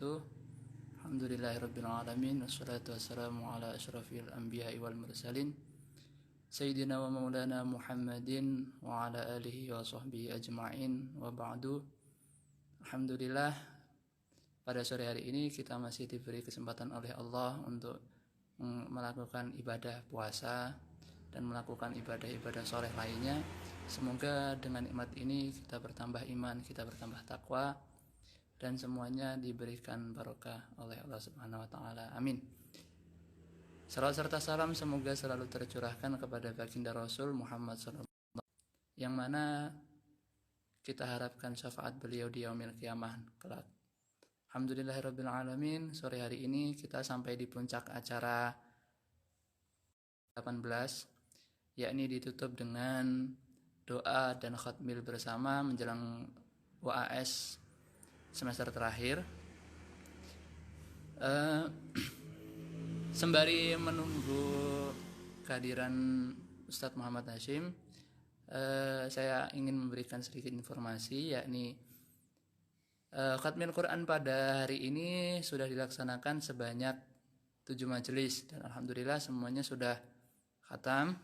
wabarakatuh. Alhamdulillahirabbil alamin wassalatu wassalamu ala asyrafil anbiya'i wal mursalin sayyidina wa maulana Muhammadin wa ala alihi wa sahbihi ajma'in wa ba'du. Alhamdulillah, pada sore hari ini kita masih diberi kesempatan oleh Allah untuk melakukan ibadah puasa dan melakukan ibadah-ibadah soleh lainnya. Semoga dengan nikmat ini kita bertambah iman, kita bertambah takwa, dan semuanya diberikan barokah oleh Allah Subhanahu wa taala. Amin. Salawat serta salam semoga selalu tercurahkan kepada baginda Rasul Muhammad sallallahu alaihi wasallam, yang mana kita harapkan syafaat beliau di yaumil qiyamah kelak. Alhamdulillahirabbil alamin. Sore hari ini kita sampai di puncak acara 18, yakni ditutup dengan doa dan khatmil bersama menjelang UAS semester terakhir. Sembari menunggu kehadiran Ustadz Muhammad Hashim, saya ingin memberikan sedikit informasi, yakni khatmil Quran pada hari ini sudah dilaksanakan sebanyak 7 majelis, dan alhamdulillah semuanya sudah khatam,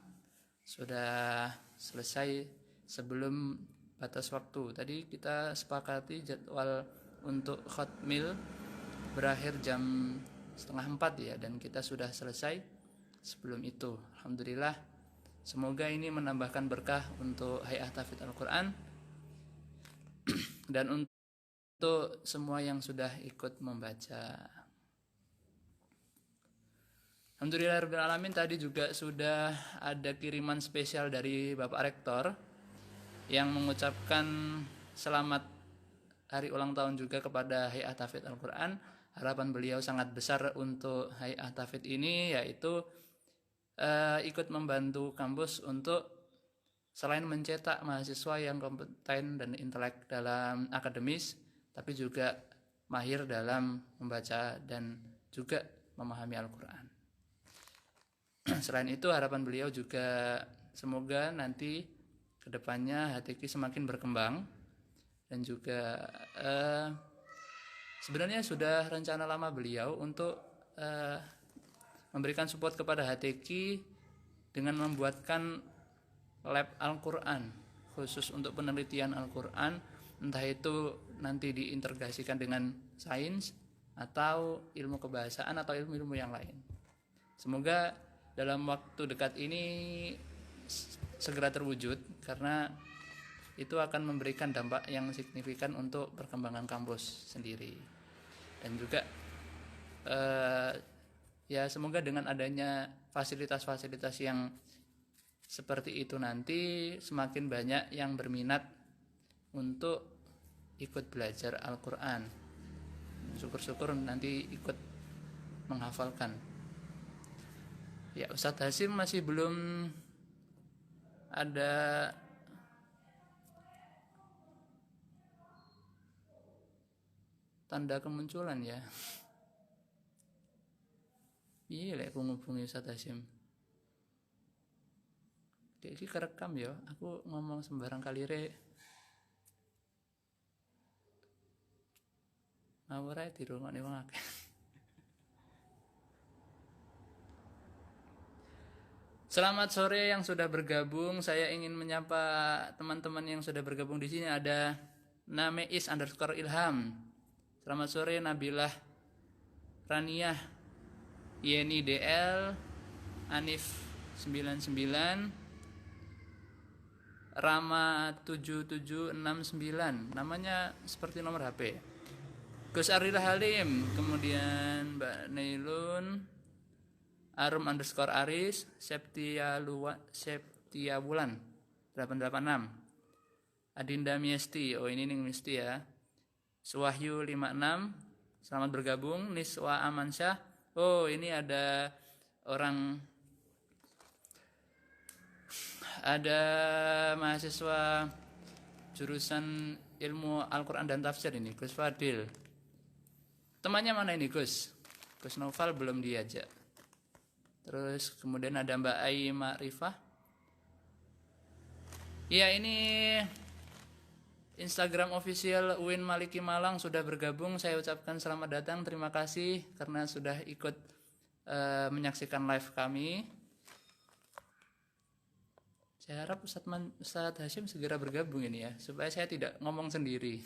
sudah selesai sebelum batas waktu. Tadi kita sepakati jadwal untuk khatmil berakhir jam 3:30 ya, dan kita sudah selesai sebelum itu. Alhamdulillah, semoga ini menambahkan berkah untuk Hay'ah Tahfidz Al-Quran dan untuk semua yang sudah ikut membaca. Alhamdulillahirabbil alamin. Tadi juga sudah ada kiriman spesial dari Bapak Rektor yang mengucapkan selamat hari ulang tahun juga kepada Hay'ah Tahfidz Al-Quran. Harapan beliau sangat besar untuk Hay'ah Tahfidz ini, yaitu ikut membantu kampus untuk selain mencetak mahasiswa yang kompeten dan intelek dalam akademis, tapi juga mahir dalam membaca dan juga memahami Al-Quran. Selain itu, harapan beliau juga semoga nanti kedepannya HTQ semakin berkembang, dan juga sebenarnya sudah rencana lama beliau untuk memberikan support kepada HTQ dengan membuatkan lab Al-Quran khusus untuk penelitian Al-Quran, entah itu nanti diintegrasikan dengan sains atau ilmu kebahasaan atau ilmu-ilmu yang lain. Semoga dalam waktu dekat ini segera terwujud, karena itu akan memberikan dampak yang signifikan untuk perkembangan kampus sendiri. Dan juga ya semoga dengan adanya fasilitas-fasilitas yang seperti itu nanti semakin banyak yang berminat untuk ikut belajar Al-Quran. Syukur-syukur nanti ikut menghafalkan. Ya, Ustadz Hashim masih belum ada tanda kemunculan ya. Iya lek aku ngubungi Ustadz Hashim. Iki kerekam ya, aku ngomong sembarang kali rek. Ngawur ae dirungokne wong akeh. Selamat sore yang sudah bergabung. Saya ingin menyapa teman-teman yang sudah bergabung di sini. Ada Nameis_Ilham. Selamat sore. Nabilah Raniah, Yeni DL, Anif 99, Rama 7769. Namanya seperti nomor HP. Gus Arila Halim, kemudian Mbak Nailun, Arum_Aris, Septia Wulan 886, Adinda Miesti, oh ini ning Miesti ya, Suwahyu 56, selamat bergabung. Niswa Amansyah, oh ini ada mahasiswa jurusan ilmu Al-Quran dan Tafsir ini, Gus Fadil. Temannya mana ini Gus? Gus Noval belum diajak. Terus kemudian ada Mbak Ai Ma'rifah. Ya, ini Instagram official Uin Maliki Malang sudah bergabung. Saya ucapkan selamat datang. Terima kasih karena sudah ikut menyaksikan live kami. Saya harap Ustadz Hashim segera bergabung ini ya, supaya saya tidak ngomong sendiri.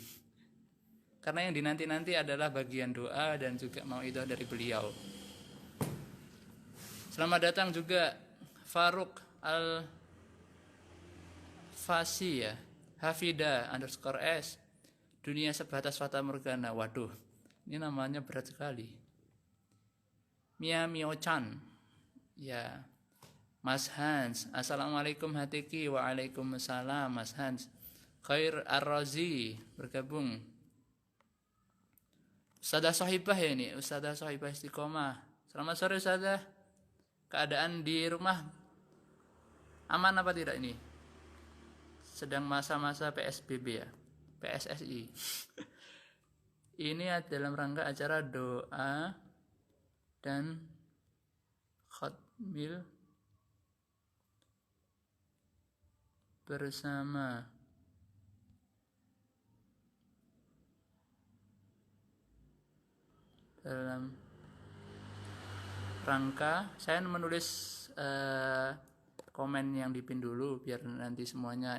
Karena yang dinanti-nanti adalah bagian doa dan juga mauidhah dari beliau. Selamat datang juga Faruk Al-Fasi ya, Hafida _S. Dunia sebatas fata morgana. Waduh, ini namanya berat sekali. Mia Mio-chan. Ya. Mas Hans, Assalamualaikum Hatiki. Waalaikumsalam Mas Hans. Khair Ar-Razi bergabung. Ustadzah Sohibah ya ini, Ustadzah Sohibah Istiqomah. Selamat sore Ustadzah. Keadaan di rumah aman apa tidak ini? Sedang masa-masa PSBB ya, PSSI. Ini dalam rangka acara doa dan khotmil bersama. Dalam rangka saya menulis komen yang dipin dulu biar nanti semuanya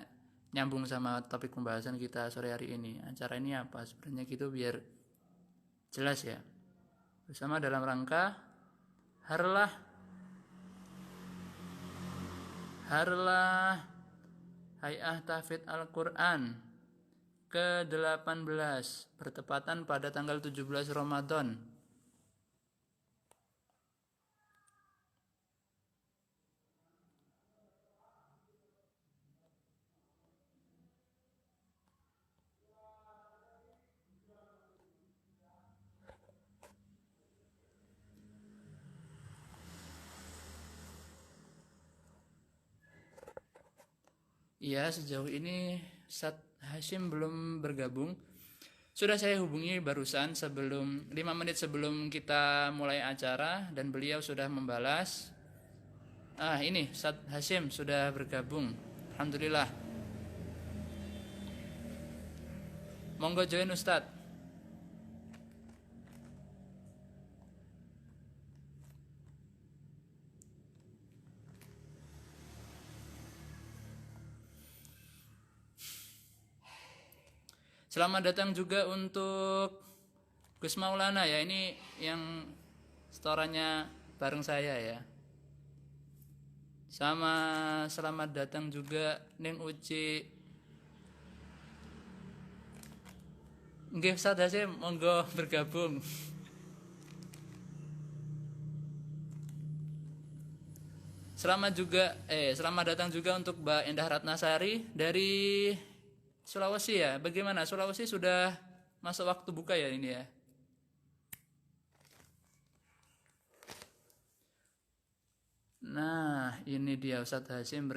nyambung sama topik pembahasan kita sore hari ini. Acara ini apa sebenarnya gitu biar jelas ya. Bersama dalam rangka harlah Hay'ah Tahfidz Al-Quran ke-18 bertepatan pada tanggal 17 Ramadan. Iya, sejauh ini Ustadz Hashim belum bergabung. Sudah saya hubungi barusan 5 menit sebelum kita mulai acara dan beliau sudah membalas. Ini Ustadz Hashim sudah bergabung. Alhamdulillah. Monggo join Ustadz. Selamat datang juga untuk Gus Maulana ya, ini yang setorannya bareng saya ya. Sama selamat datang juga Neng Uci. Nggih Ustadz Hashim, monggo bergabung. Selamat datang juga untuk Mbak Endah Ratnasari dari Sulawesi ya. Bagaimana? Sulawesi sudah masuk waktu buka ya ini ya? Nah, ini dia Ustadz Hashim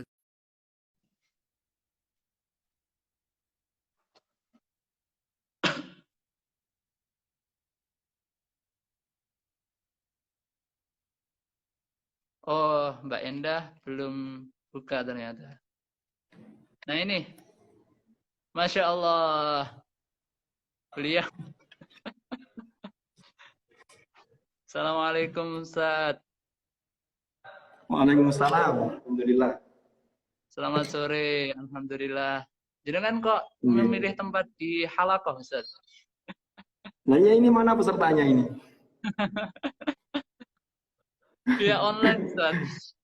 Oh, Mbak Endah belum buka ternyata. Nah ini, Masya Allah, beliau. Assalamualaikum Ustadz. Waalaikumsalam. Alhamdulillah. Selamat sore, Alhamdulillah. Jangan kok memilih tempat di Halakoh Ustadz? Nanya ini mana pesertanya ini? Via online Ustadz.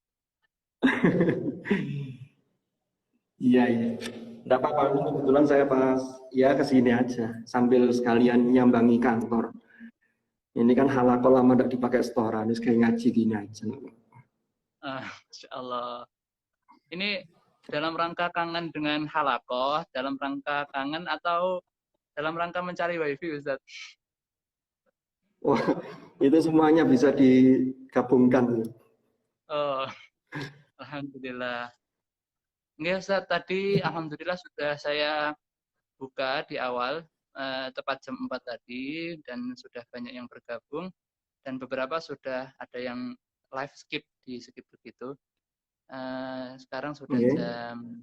Iya. Enggak apa-apa, kebetulan saya pas kesini aja sambil sekalian nyambangi kantor. Ini kan halakol lama enggak dipakai setoran, ini kayak ngaji gini aja. Insya Allah. Ini dalam rangka kangen dengan halakoh, dalam rangka kangen atau dalam rangka mencari wifi Ustadz? Wah, itu semuanya bisa digabungkan. Oh, Alhamdulillah. Nggih Ustadz, tadi Alhamdulillah sudah saya buka di awal, tepat jam 4 tadi, dan sudah banyak yang bergabung, dan beberapa sudah ada yang live skip begitu. Sekarang sudah jam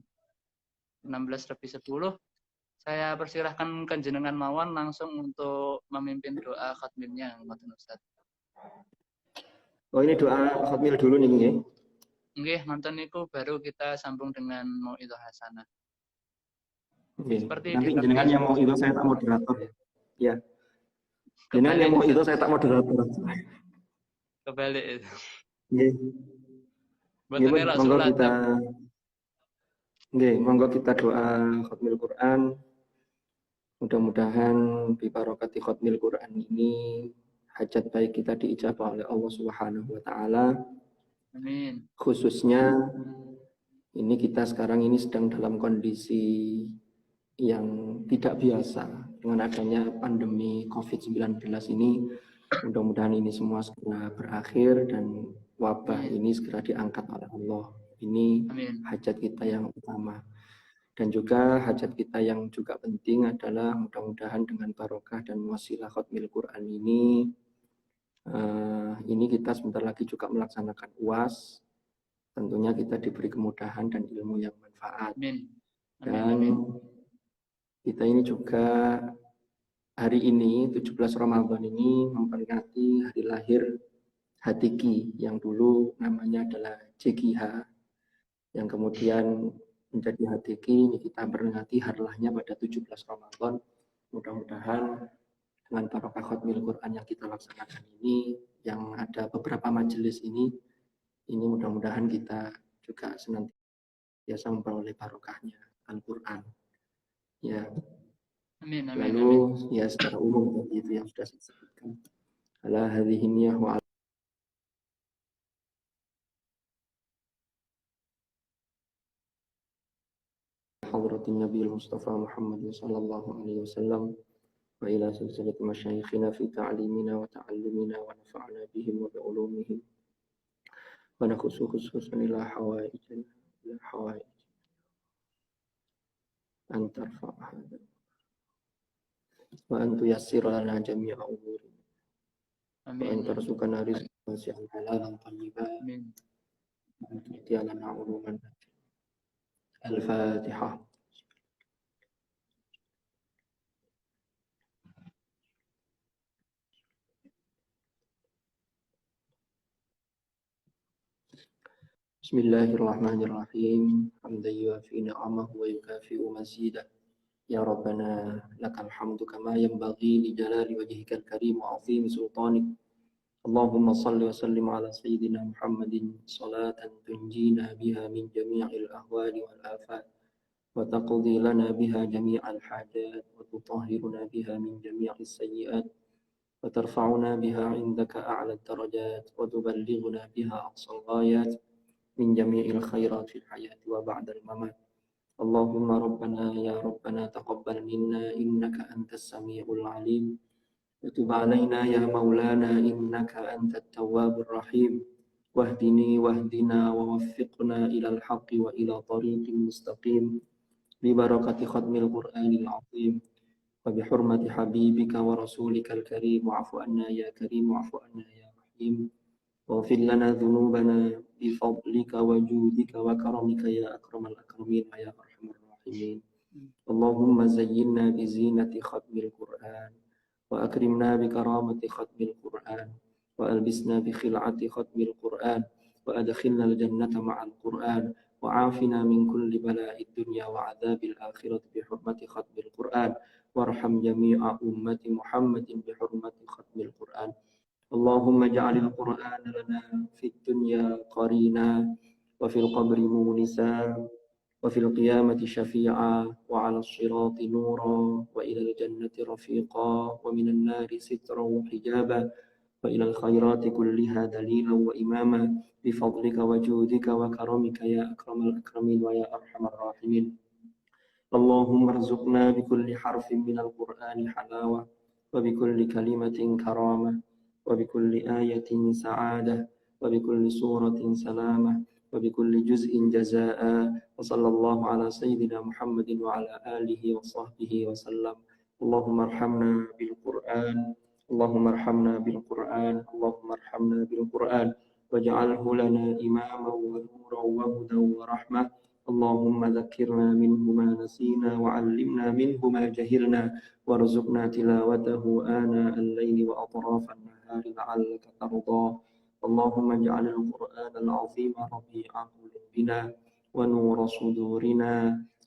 16:10. Saya persilahkan Kanjenengan mawon langsung untuk memimpin doa khatmilnya, Ustaz. Oh, ini doa khatmil dulu nih, nggih. Nggih, manten niku baru kita sambung dengan Mau'idhah Hasanah. Nggih. Seperti Nanti jenengan yang mau itu saya tak moderator ya. Ya. Jenengan yang mau itu saya tak moderator. Kebalik itu. Nggih. Nggih, monggo kita nggih, monggo kita doa khatmil Quran. Mudah-mudahan bi barokati khatmil Quran ini hajat baik kita diijabah oleh Allah Subhanahu wa taala. Amin. Khususnya ini kita sekarang ini sedang dalam kondisi yang tidak biasa dengan adanya pandemi COVID-19 ini. Mudah-mudahan ini semua segera berakhir dan wabah ini segera diangkat oleh Allah. Ini hajat kita yang utama. Dan juga hajat kita yang juga penting adalah mudah-mudahan dengan barokah dan wasilah khatmil Quran ini kita sebentar lagi juga melaksanakan UAS. Tentunya kita diberi kemudahan dan ilmu yang manfaat. Dan kita ini juga hari ini 17 Ramadan ini memperingati hari lahir Hatiki yang dulu namanya adalah JGH, yang kemudian menjadi Hatiki. Ini kita memperingati hari lahirnya pada 17 Ramadan. Mudah-mudahan dengan barokah khatmil Quran yang kita laksanakan ini, yang ada beberapa majelis ini mudah-mudahan kita juga senantiasa memperoleh barokahnya Al-Quran. Ya. Amin. Lalu ya secara umum itu yang sudah saya sebutkan. Ala hadhihi niyyah wa hadratin Nabi Mustafa Muhammad sallallahu alaihi wasallam wa ila silsilati masyayikhina fi ta'limina wa ta'allumina wa nafa'na bihim wa bi ulumihim wa nakhususan ila hawaijina an tarfa'a hadha wa an tuyassir lana jami'a umurina wa an tarzuqana rizqan wasi'an halalan thayyiban wa an tu'tiya lana uluman. Al-Fatihah. Bismillahirrahmanirrahim. Hamdan yuwafi ni'amahu wa yukafi'u mazidah. Ya Rabbana lakal hamdu kama yanbaghi li jalali wajhikal karim wa 'azimi sultanik. Allahumma salli wa sallim ala sayyidina Muhammadin salatan tunjina biha min jami'il ahwali wal afat wa taqdi lana biha jami'al hajat wa tutahhiruna biha min jami'is sayyi'at wa tarfa'una biha 'indaka a'la ad-darajat wa tuballighuna biha aqsal ghayat min jami'il khairat fil hayati wa ba'dal mamat. Allahumma rabbana ya rabbana taqabbal minna innaka antas sami'ul alim wa tub 'alaina ya maulana innaka antat tawwabur rahim wahdini wahdina wa waffiqna ilal haqqi wa ila tariqin mustaqim bi barakati khatmil Qur'anil 'azim wa bi hurmati habibika wa rasulikal karim wa'fu anna ya karim wa'fu anna ya rahim waghfir lana dhunubana bi fadlika wa judika wa karamika ya akramal akramin wa ya arhamar rahimin. Allahumma zayyinna bi zinati khatmil Qur'an wa akrimna bi karamati khatmil Qur'an wa albisna bi khil'ati khatmil Qur'an wa adkhilna al-jannata ma'al Qur'an wa afina min kulli bala'id dunya wa 'adzabil akhirati bi hurmati khatmil Qur'an warham jami'a ummati Muhammadin bi hurmati khatmil Qur'an. Allahumma ja'alil Qur'an lana fid dunya qarina wa fil qabri munisa wa fil qiyamati syafi'a wa 'alal sirati nura wa ilal jannati rafiqa wa minan nari sitra wa hijaba wa ilal khairati kulliha dalila wa imama bi fadlika wa judika wa karamika ya akramal akramin wa ya arhamar rahimin. Allahumma arzuqna bi kulli harfin minal Qur'ani halawa wa bi kulli kalimatin karamah وبكل آية سعادة وبكل سورة سلامة وبكل جزء جزاء وصلى الله على سيدنا محمد وعلى آله وصحبه وسلم. اللهم ارحمنا بالقرآن اللهم ارحمنا بالقرآن اللهم ارحمنا بالقرآن واجعله لنا إماما ونورا وهدى ورحمة اللهم ذكرنا منه ما نسينا وعلمنا منه ما جهلنا وارزقنا تلاوته آناء الليل وأطراف النهار لعلك ترضى. اللهم اجعل القرآن العظيم ربيع قلوبنا ونور صدورنا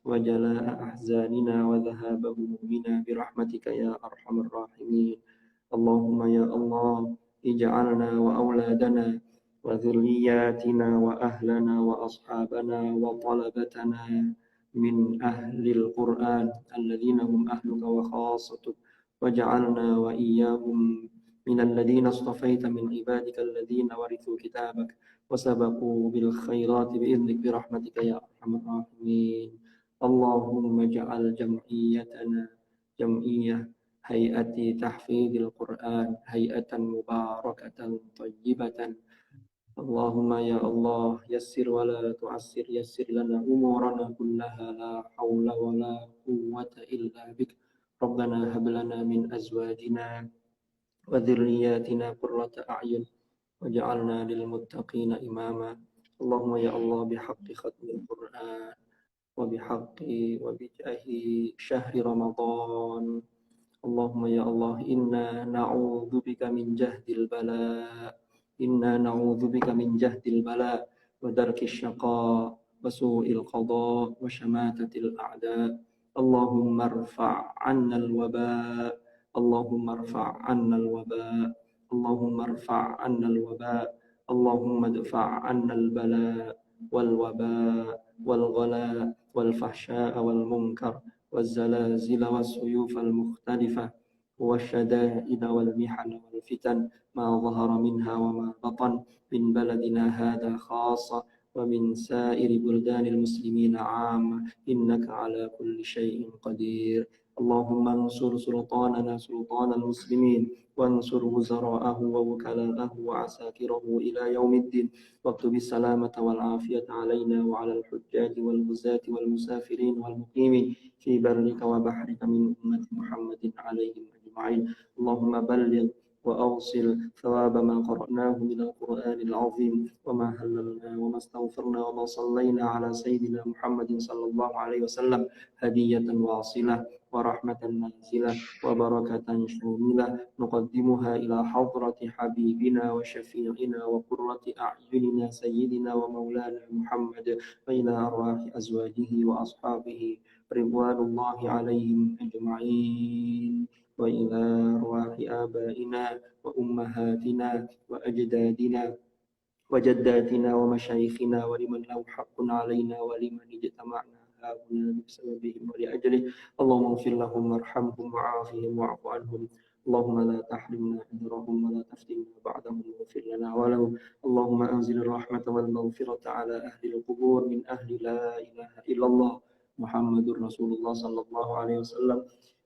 وجلاء أحزاننا وذهاب همومنا برحمتك يا أرحم الراحمين. اللهم يا الله اجعلنا وأولادنا وذرياتنا وأهلنا وأصحابنا وطلبتنا من أهل القرآن الذين هم أهلك وخاصتك، واجعلنا وإياهم من الذين اصطفيت من عبادك الذين ورثوا كتابك وسبقوا بالخيرات بإذنك برحمتك يا أرحم الراحمين. اللهم اجعل جمعيتنا جمعية هيئة تحفيظ القرآن هيئة مباركة طيبة. اللهم يا الله يسر ولا تعسر، يسر لنا أمورنا كلها لا حول ولا قوة إلا بك. ربنا هب لنا من أزواجنا وذرياتنا قرة أعين واجعلنا للمتقين إماما. اللهم يا الله بحق ختم القرآن وبحق وبجاه شهر رمضان، اللهم يا الله إنا نعوذ بك من جهد البلاء، إنا نعوذ بك من جهد البلاء ودرك الشقاء وسوء القضاء وشماتة الأعداء. اللهم ارفع عنا الوباء، اللهم ارفع عنا الوباء، اللهم ارفع عنا الوباء، اللهم ادفع عنا البلاء والوباء والغلاء والفحشاء والمنكر والزلازل والسيوف المختلفة والشدائد والمحن والفتن ما ظهر منها وما بطن من بلدنا هذا خاصة ومن سائر بلدان المسلمين عامة، إنك على كل شيء قدير. اللهم انصر سلطاننا سلطان المسلمين وانصر وزراءه ووكلاءه وعساكره إلى يوم الدين، واكتب السلامة والعافية علينا وعلى الحجاج والغزاة والمسافرين والمقيمين في برك وبحرك من أمة محمد عليهم أجمعين. اللهم بلغ وأوصل ثواب ما قرأناه من القرآن العظيم وما هللنا وما استغفرنا وما صلينا على سيدنا محمد صلى الله عليه وسلم هدية واصلة ورحمة نازلة وبركة شاملة نقدمها إلى حضرة حبيبنا وشفيعنا وقرة أعيننا سيدنا ومولانا محمد وإلى أرواح أزواجه وأصحابه رضوان الله عليهم أجمعين، وإلى أرواح آبائنا وأمهاتنا وأجدادنا وجداتنا ومشايخنا ولمن له حق علينا ولمن اجتمعنا هؤلاء بسببهم ولأجله. اللهم اغفر لهم وارحمهم وعافهم واعف عنهم. اللهم لا تحرمنا أجرهم ولا تفتنا بعدهم واغفر لنا ولهم. اللهم أنزل الرحمة والمغفرة على أهل القبور من أهل لا إله إلا الله محمد رسول الله صلى الله عليه وسلم.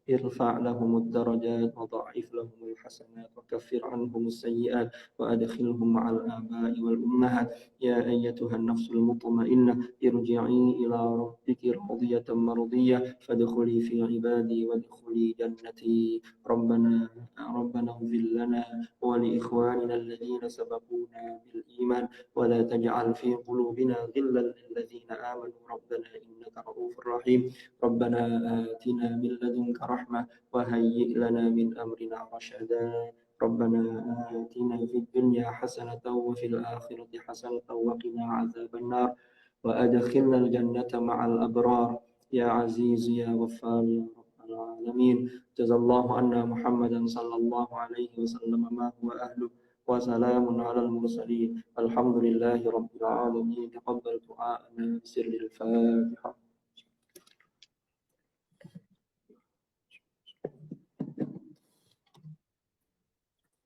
ارفع لهم الدرجات وضاعف لهم الحسنات وكفر عنهم السيئات وأدخلهم مع الآباء والأمهات. يا أيتها النفس المطمئنة ارجعي إلى ربك راضية مرضية فادخلي في عبادي وادخلي جنتي. ربنا اغفر لنا ولإخواننا الذين سبقونا بالإيمان ولا تجعل في قلوبنا غلا للذين آمنوا ربنا إنك رؤوف رحيم. ربنا آتنا من لدنك رحمة وهيئ لنا من أمرنا رشدا. ربنا آتنا في الدنيا حسنة وفي الآخرة حسنة وقنا عذاب النار وأدخلنا الجنة مع الأبرار يا عزيز يا غفار يا رب العالمين. جزا الله عنا محمدا صلى الله عليه وسلم ما هو أهله وسلام على المرسلين الحمد لله رب العالمين. تقبل دعاءنا بسر الفاتحة.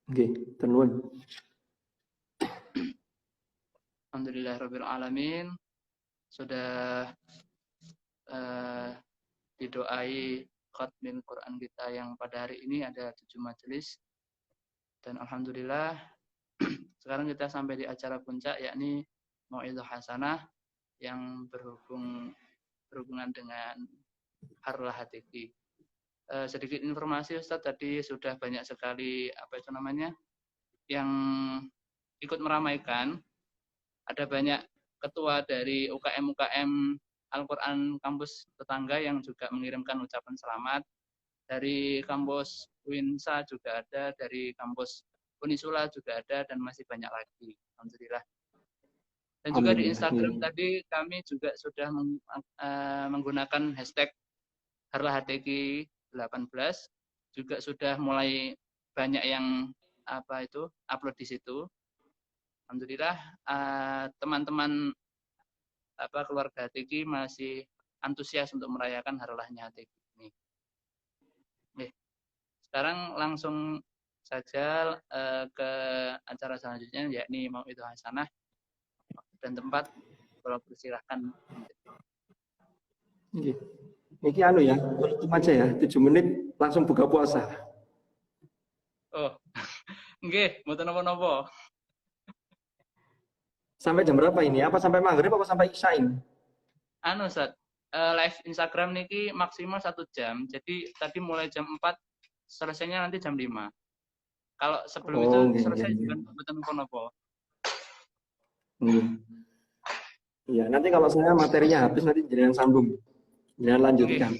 Nggih, tenun. Alhamdulillahirrabbilalamin. Sudah didoai khatmil Quran kita yang pada hari ini ada 7 majelis. Dan alhamdulillah sekarang kita sampai di acara puncak yakni Mau'izah Hasanah yang berhubungan dengan Harlah Hakiki. Sedikit informasi Ustadz, tadi sudah banyak sekali yang ikut meramaikan. Ada banyak ketua dari UKM-UKM Al-Quran kampus tetangga yang juga mengirimkan ucapan selamat. Dari kampus Winsa juga ada, dari kampus Unisula juga ada, dan masih banyak lagi. Alhamdulillah. Dan juga di Alhamdulillah. Instagram tadi kami juga sudah menggunakan hashtag HarlaHTQ 18, juga sudah mulai banyak yang upload di situ. Alhamdulillah teman-teman keluarga HTQ masih antusias untuk merayakan harlahnya HTQ ini. Oke. Sekarang langsung saja ke acara selanjutnya, yakni Mau'idhah Hasanah, dan tempat. Kalau persilahkan. Ini anu ya, tutup aja ya, 7 menit langsung buka puasa. Oh, nggih, mboten napa-napa. Sampai jam berapa ini? Apa sampai maghrib apa sampai isya ini? Anu Ustaz, live Instagram niki maksimal 1 jam. Jadi tadi mulai jam 4, selesainya nanti jam 5. Kalau sebelum itu selesai juga mboten napa-napa. Iya, nanti kalau saya materinya habis nanti jangan sambung. Jangan lanjutkan.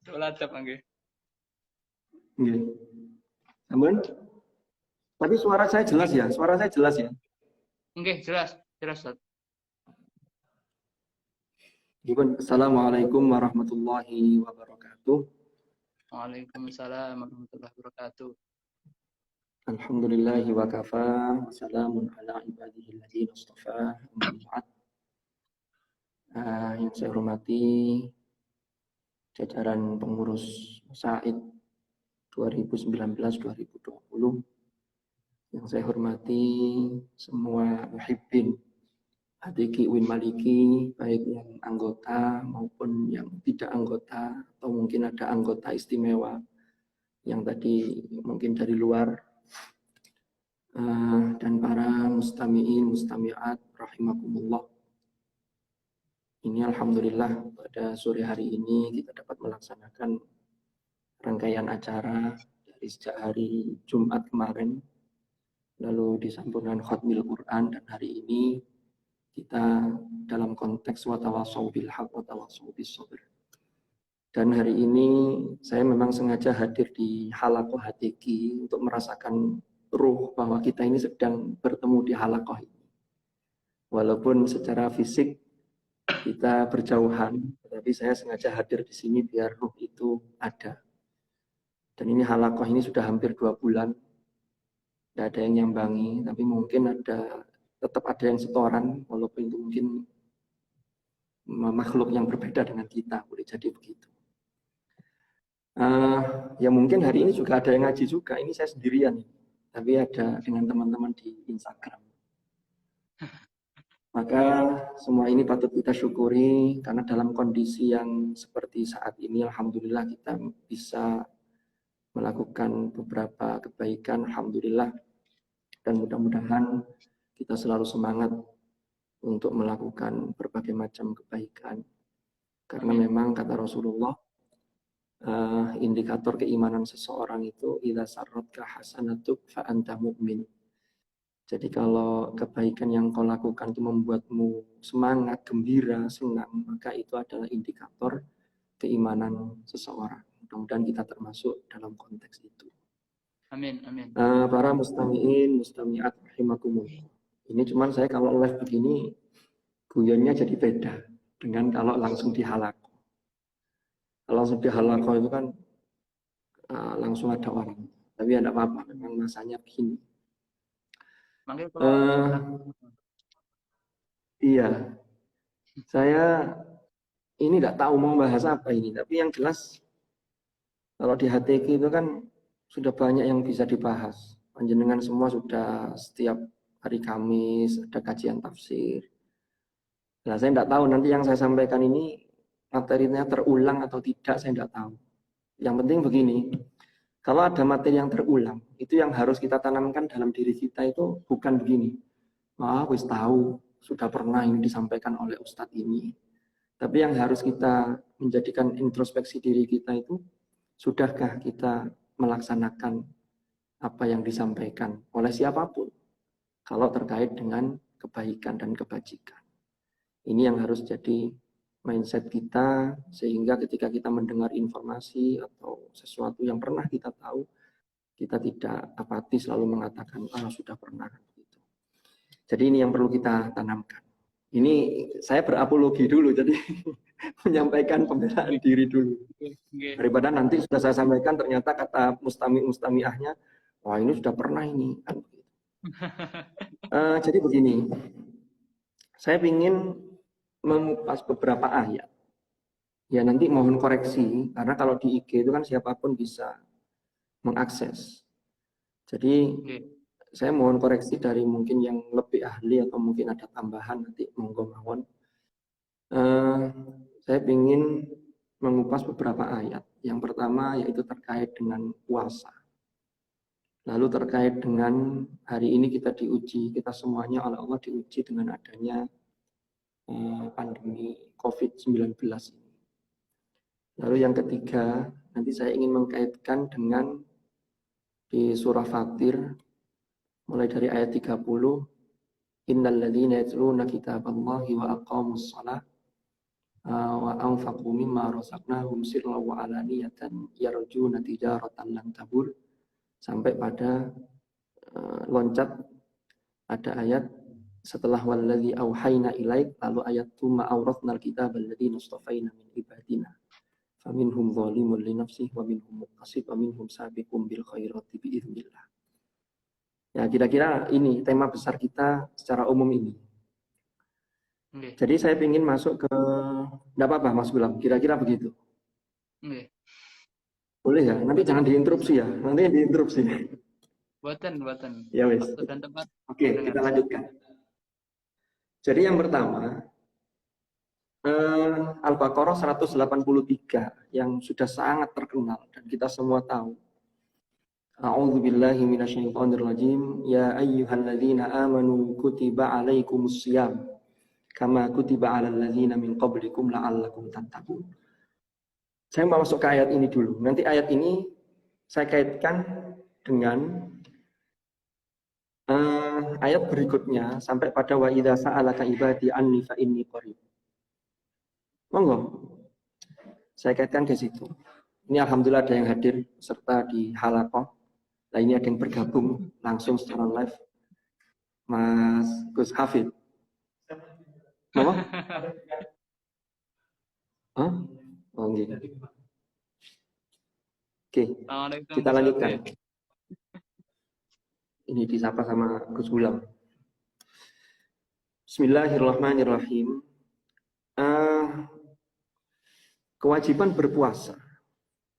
Ladap nggih. Nggih. Amun. Tapi suara saya jelas ya? Suara saya jelas ya? Nggih, jelas Ustaz. Assalamualaikum warahmatullahi wabarakatuh. Waalaikumsalam warahmatullahi wabarakatuh. Alhamdulillahi wa kafa, wassalamun ala ibadihi alladzina istafa. Yang saya hormati jajaran pengurus Said 2019-2020. Yang saya hormati semua muhibbin HTQ Win Maliki, baik yang anggota maupun yang tidak anggota, atau mungkin ada anggota istimewa yang tadi mungkin dari luar, dan para mustami'in, mustami'at, rahimakumullah. Ini alhamdulillah pada sore hari ini kita dapat melaksanakan rangkaian acara dari sejak hari Jumat kemarin, lalu disambungkan khatmil Quran, dan hari ini kita dalam konteks watawasau bil haq watawasau bis sabr. Dan hari ini saya memang sengaja hadir di halaqah HTQ untuk merasakan ruh bahwa kita ini sedang bertemu di halaqah ini. Walaupun secara fisik kita berjauhan, tapi saya sengaja hadir di sini biar ruh itu ada. Dan ini halaqah ini sudah hampir 2 bulan, tidak ada yang nyambangi, tapi mungkin tetap ada yang setoran, walaupun itu mungkin makhluk yang berbeda dengan kita, boleh jadi begitu. Ya mungkin hari ini juga ada yang ngaji juga, ini saya sendirian, tapi ada dengan teman-teman di Instagram. Maka semua ini patut kita syukuri, karena dalam kondisi yang seperti saat ini, alhamdulillah kita bisa melakukan beberapa kebaikan, alhamdulillah, dan mudah-mudahan kita selalu semangat untuk melakukan berbagai macam kebaikan. Karena memang kata Rasulullah, indikator keimanan seseorang itu idza sarratka hasanatuk fa anta mu'min. Jadi kalau kebaikan yang kau lakukan itu membuatmu semangat, gembira, senang, maka itu adalah indikator keimanan seseorang. Mudah-mudahan kita termasuk dalam konteks itu. Amin, amin. Para mustami'in, mustami'at rahimakumullah. Ini cuman saya kalau live begini guyonnya jadi beda dengan kalau langsung di halaqah. Kalau langsung di halaqah itu kan langsung ada orang. Tapi tidak apa-apa, memang masanya begini. Iya, saya ini tidak tahu mau bahas apa ini, tapi yang jelas kalau di HTQ itu kan sudah banyak yang bisa dibahas. Panjenengan semua sudah setiap hari Kamis ada kajian tafsir. Nah, saya tidak tahu nanti yang saya sampaikan ini materinya terulang atau tidak, saya tidak tahu. Yang penting begini, kalau ada materi yang terulang, itu yang harus kita tanamkan dalam diri kita itu bukan begini. Wis tahu, sudah pernah ini disampaikan oleh Ustadz ini. Tapi yang harus kita menjadikan introspeksi diri kita itu, sudahkah kita melaksanakan apa yang disampaikan oleh siapapun kalau terkait dengan kebaikan dan kebajikan. Ini yang harus jadi mindset kita, sehingga ketika kita mendengar informasi atau sesuatu yang pernah kita tahu, kita tidak apatis lalu mengatakan, sudah pernah. Gitu. Jadi ini yang perlu kita tanamkan. Ini saya berapologi dulu, jadi menyampaikan pembelaan diri dulu. Daripada nanti sudah saya sampaikan, ternyata kata mustami'ahnya, wah ini sudah pernah ini. Jadi begini, saya ingin mengupas beberapa ayat. Ya nanti mohon koreksi, karena kalau di IG itu kan siapapun bisa mengakses. Jadi saya mohon koreksi dari mungkin yang lebih ahli atau mungkin ada tambahan nanti monggo mawon. Saya ingin mengupas beberapa ayat. Yang pertama yaitu terkait dengan puasa. Lalu terkait dengan hari ini kita diuji, kita semuanya oleh Allah diuji dengan adanya pandemi COVID-19 ini. Lalu yang ketiga, nanti saya ingin mengkaitkan dengan di surah Fatir, mulai dari ayat 30, Innal ladzina yatluna kitaballahi wa aqamus shalah wa anfaqu mimma razaqnahum sirran wa alaniyatan yarjuna tijaratan lan tabur, sampai pada loncat ada ayat setelah walladzi auhayna ilaik, lalu ayat tuma awrathnal kitaba alladzina istafaina min ibadina faminhum zalimun li nafsihi wa minhum muqtasid wa minhum sabiqun bil khairati bi idznillah. Ya, kira-kira ini tema besar kita secara umum ini. Jadi saya ingin masuk ke, enggak apa-apa Mas Gulam, kira-kira begitu. Boleh ya, nanti jangan diinterupsi ya, nanti diinterupsi. Buatan. Ya wes. Oke, kita lanjutkan. Jadi yang pertama, Al-Baqarah 183 yang sudah sangat terkenal dan kita semua tahu. A'udzu billahi minasyaitonir rajim. Ya ayyuhalladzina amanu kutiba alaikumus shiyam kama kutiba 'alal ladzina min qablikum la'allakum tattaqun. Saya mau masuk ke ayat ini dulu. Nanti ayat ini saya kaitkan dengan ayat berikutnya sampai pada wa idza sa'alaka ibadi anni fa inni qarib. Monggo. Saya kaitkan ke situ. Ini alhamdulillah ada yang hadir serta di halaqah. Nah ini ada yang bergabung langsung secara live. Mas Gus Hafid. Apa? Hah? Oh, gitu. Oke, kita lanjutkan. Ini disapa sama Gus Gulam. Bismillahirrahmanirrahim. Kewajiban berpuasa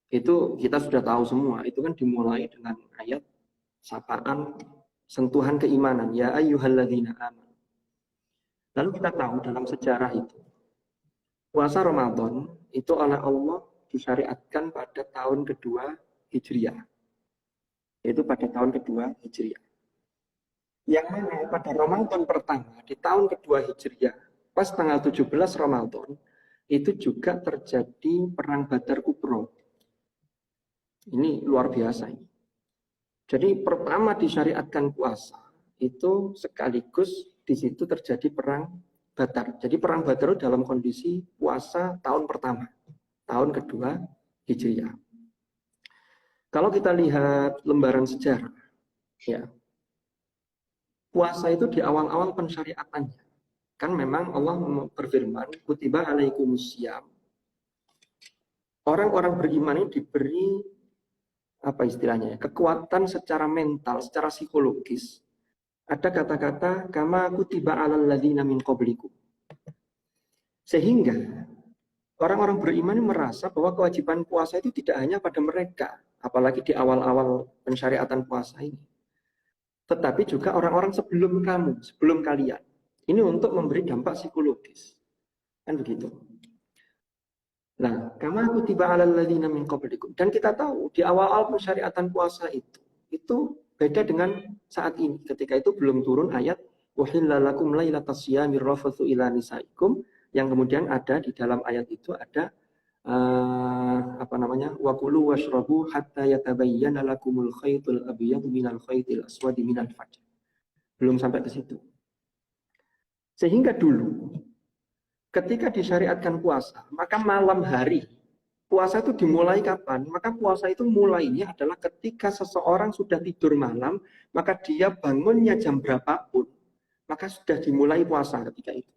itu kita sudah tahu semua. Itu kan dimulai dengan ayat sapaan sentuhan keimanan. Ya ayyuhalladzina amanu. Lalu kita tahu dalam sejarah itu puasa Ramadan itu oleh Allah disyariatkan pada tahun kedua Hijriah. Yaitu pada tahun kedua Hijriah. Yang mana pada Ramadan pertama di tahun kedua Hijriah, pas tanggal 17 Ramadan, itu juga terjadi perang Badar Kubro. Ini luar biasa ini. Jadi pertama disyariatkan puasa, itu sekaligus di situ terjadi perang Badar. Jadi perang Badar dalam kondisi puasa tahun pertama, tahun kedua Hijriah. Kalau kita lihat lembaran sejarah, ya, puasa itu di awal-awal pensyariatannya. Kan memang Allah berfirman, kutiba alaikumusiyam. Orang-orang beriman ini diberi apa istilahnya ya, kekuatan secara mental, secara psikologis. Ada kata-kata kama kutiba alal ladzina min qablikum. Sehingga orang-orang beriman ini merasa bahwa kewajiban puasa itu tidak hanya pada mereka, apalagi di awal-awal pensyariatan puasa ini, tetapi juga orang-orang sebelum kamu, sebelum kalian. Ini untuk memberi dampak psikologis. Kan begitu. Nah, kama kutiba 'alal ladzina min qablikum. Dan kita tahu di awal-awal pensyariatan puasa itu beda dengan saat ini. Ketika itu belum turun ayat uhilla lakum lailatas syiyamir rafatsu ila nisaikum, yang kemudian ada di dalam ayat itu ada wa kulu washrabu hatta yatabayyana lakumul khaytul abyadu minal khaytil aswadi minal fajr. Belum sampai ke situ. Sehingga dulu ketika disyariatkan puasa, maka malam hari, puasa itu dimulai kapan? Maka puasa itu mulainya adalah ketika seseorang sudah tidur malam, maka dia bangunnya jam berapapun, maka sudah dimulai puasa ketika itu.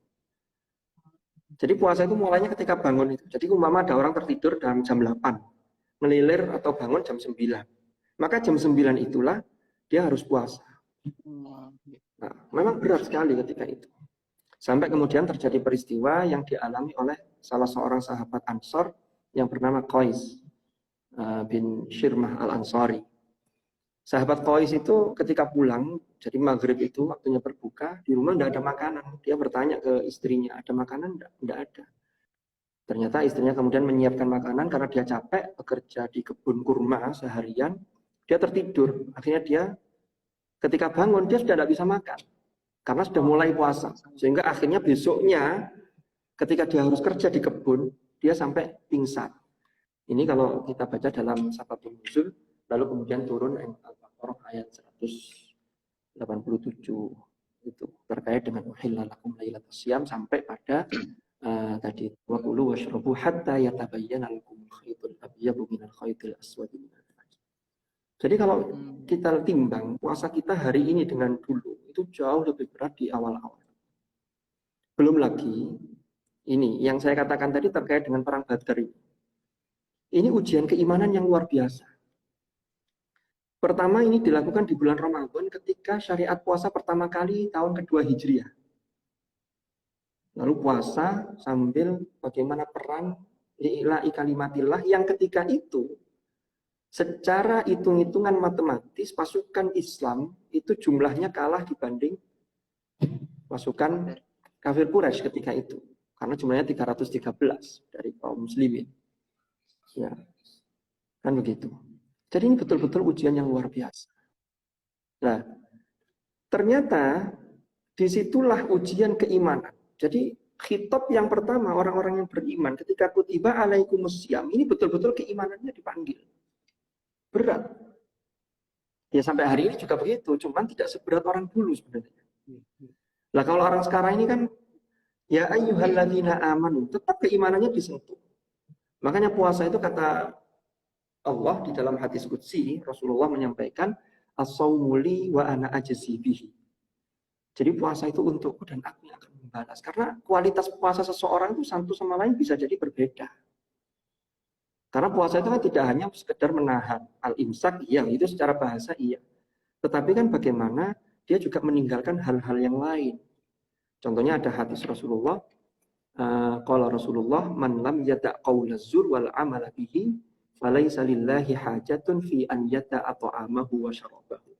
Jadi puasa itu mulainya ketika bangun itu. Jadi umpama ada orang tertidur dalam jam 8, ngelilir atau bangun jam 9. Maka jam 9 itulah dia harus puasa. Nah, memang berat sekali ketika itu. Sampai kemudian terjadi peristiwa yang dialami oleh salah seorang sahabat Ansor yang bernama Qais bin Shirmah al-Ansari. Sahabat Qais itu ketika pulang, jadi maghrib itu waktunya berbuka, di rumah tidak ada makanan. Dia bertanya ke istrinya, ada makanan? Tidak ada. Ternyata istrinya kemudian menyiapkan makanan karena dia capek bekerja di kebun kurma seharian. Dia tertidur. Akhirnya dia ketika bangun dia sudah tidak bisa makan karena sudah mulai puasa. Sehingga akhirnya besoknya ketika dia harus kerja di kebun, dia sampai pingsan. Ini kalau kita baca dalam Sababun Nuzul, lalu kemudian turun Al-Baqarah ayat 187 itu terkait dengan uhilla lakum lailatas syiyam sampai pada tadi wa kulu washrabu hatta yatabayyana lakumul khaytul abyadu minal khaytil aswadi minal fajr. Jadi kalau kita timbang puasa kita hari ini dengan dulu itu jauh lebih berat di awal-awal. Belum lagi ini yang saya katakan tadi terkait dengan perang Badar ini. Ini ujian keimanan yang luar biasa. Pertama ini dilakukan di bulan Ramadan ketika syariat puasa pertama kali tahun kedua Hijriah. Lalu puasa sambil bagaimana perang li'ila'i kalimatillah yang ketika itu secara hitung-hitungan matematis pasukan Islam itu jumlahnya kalah dibanding pasukan kafir Quraisy ketika itu. Karena jumlahnya 313 dari kaum muslimin. Ya, kan begitu. Jadi ini betul-betul ujian yang luar biasa. Nah, ternyata disitulah ujian keimanan. Jadi khitab yang pertama orang-orang yang beriman ketika kutiba alaikumussyam ini betul-betul keimanannya dipanggil. Berat. Ya sampai hari ini juga begitu, cuman tidak seberat orang dulu sebenarnya. Lah kalau orang sekarang ini kan ya ayyuhalladzina amanu, tetap keimanannya disentuh. Makanya puasa itu kata Allah di dalam hadis qudsi, Rasulullah menyampaikan as-shaumu li wa ana ajzi bihi. Jadi puasa itu untukku dan aku yang akan membalas. Karena kualitas puasa seseorang itu satu sama lain bisa jadi berbeda. Karena puasa itu kan tidak hanya sekedar menahan al-imsak, iya itu secara bahasa iya. Tetapi kan bagaimana dia juga meninggalkan hal-hal yang lain. Contohnya ada hadis Rasulullah, qala Rasulullah man lam yada' qaula zur wal amala bihi falaisa lillahi hajatun fi an yada'a ta'amahu wa syarabahu.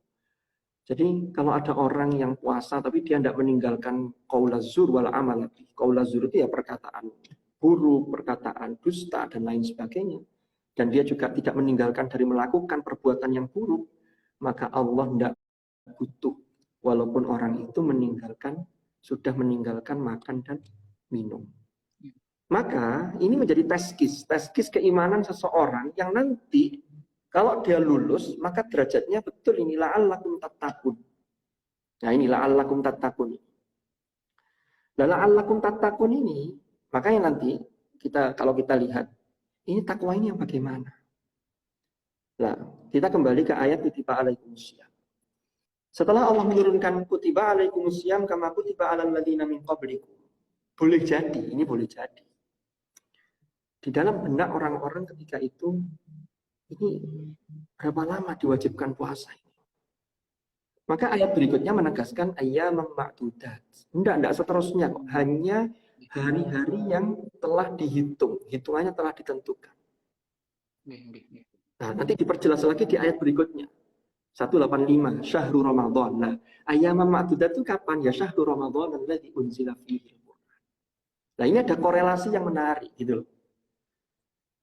Jadi kalau ada orang yang puasa tapi dia tidak meninggalkan qaula zur wal amala bihi. Qaula zur itu ya perkataan buruk, perkataan dusta dan lain sebagainya. Dan dia juga tidak meninggalkan dari melakukan perbuatan yang buruk, maka Allah tidak butuh walaupun orang itu sudah meninggalkan makan dan minum. Maka ini menjadi teskis keimanan seseorang yang nanti kalau dia lulus maka derajatnya betul ini la'allakum tattaqun. Nah ini la'allakum tattaqun. Dan la'allakum tattaqun ini makanya nanti kalau kita lihat ini takwa ini yang bagaimana? Nah, kita kembali ke ayat kutiba alaikumussyam. Setelah Allah menurunkan kutiba alaikumussyam kama kutiba alal ladzina min qablikum. Boleh jadi, ini boleh jadi. Di dalam benak orang-orang ketika itu, ini berapa lama diwajibkan puasa ini? Maka ayat berikutnya menegaskan ayyaman ma'dudat. Enggak seterusnya kok. Hanya hari-hari yang telah dihitung. Hitungannya telah ditentukan. Nah, nanti diperjelas lagi di ayat berikutnya. 185, Syahrul Ramadan. Nah, ayyaman ma'dudat itu kapan? Ya Syahrul Ramadan alladzi unzila fihi al-Qur'an. Nah, ini ada korelasi yang menarik gitu loh.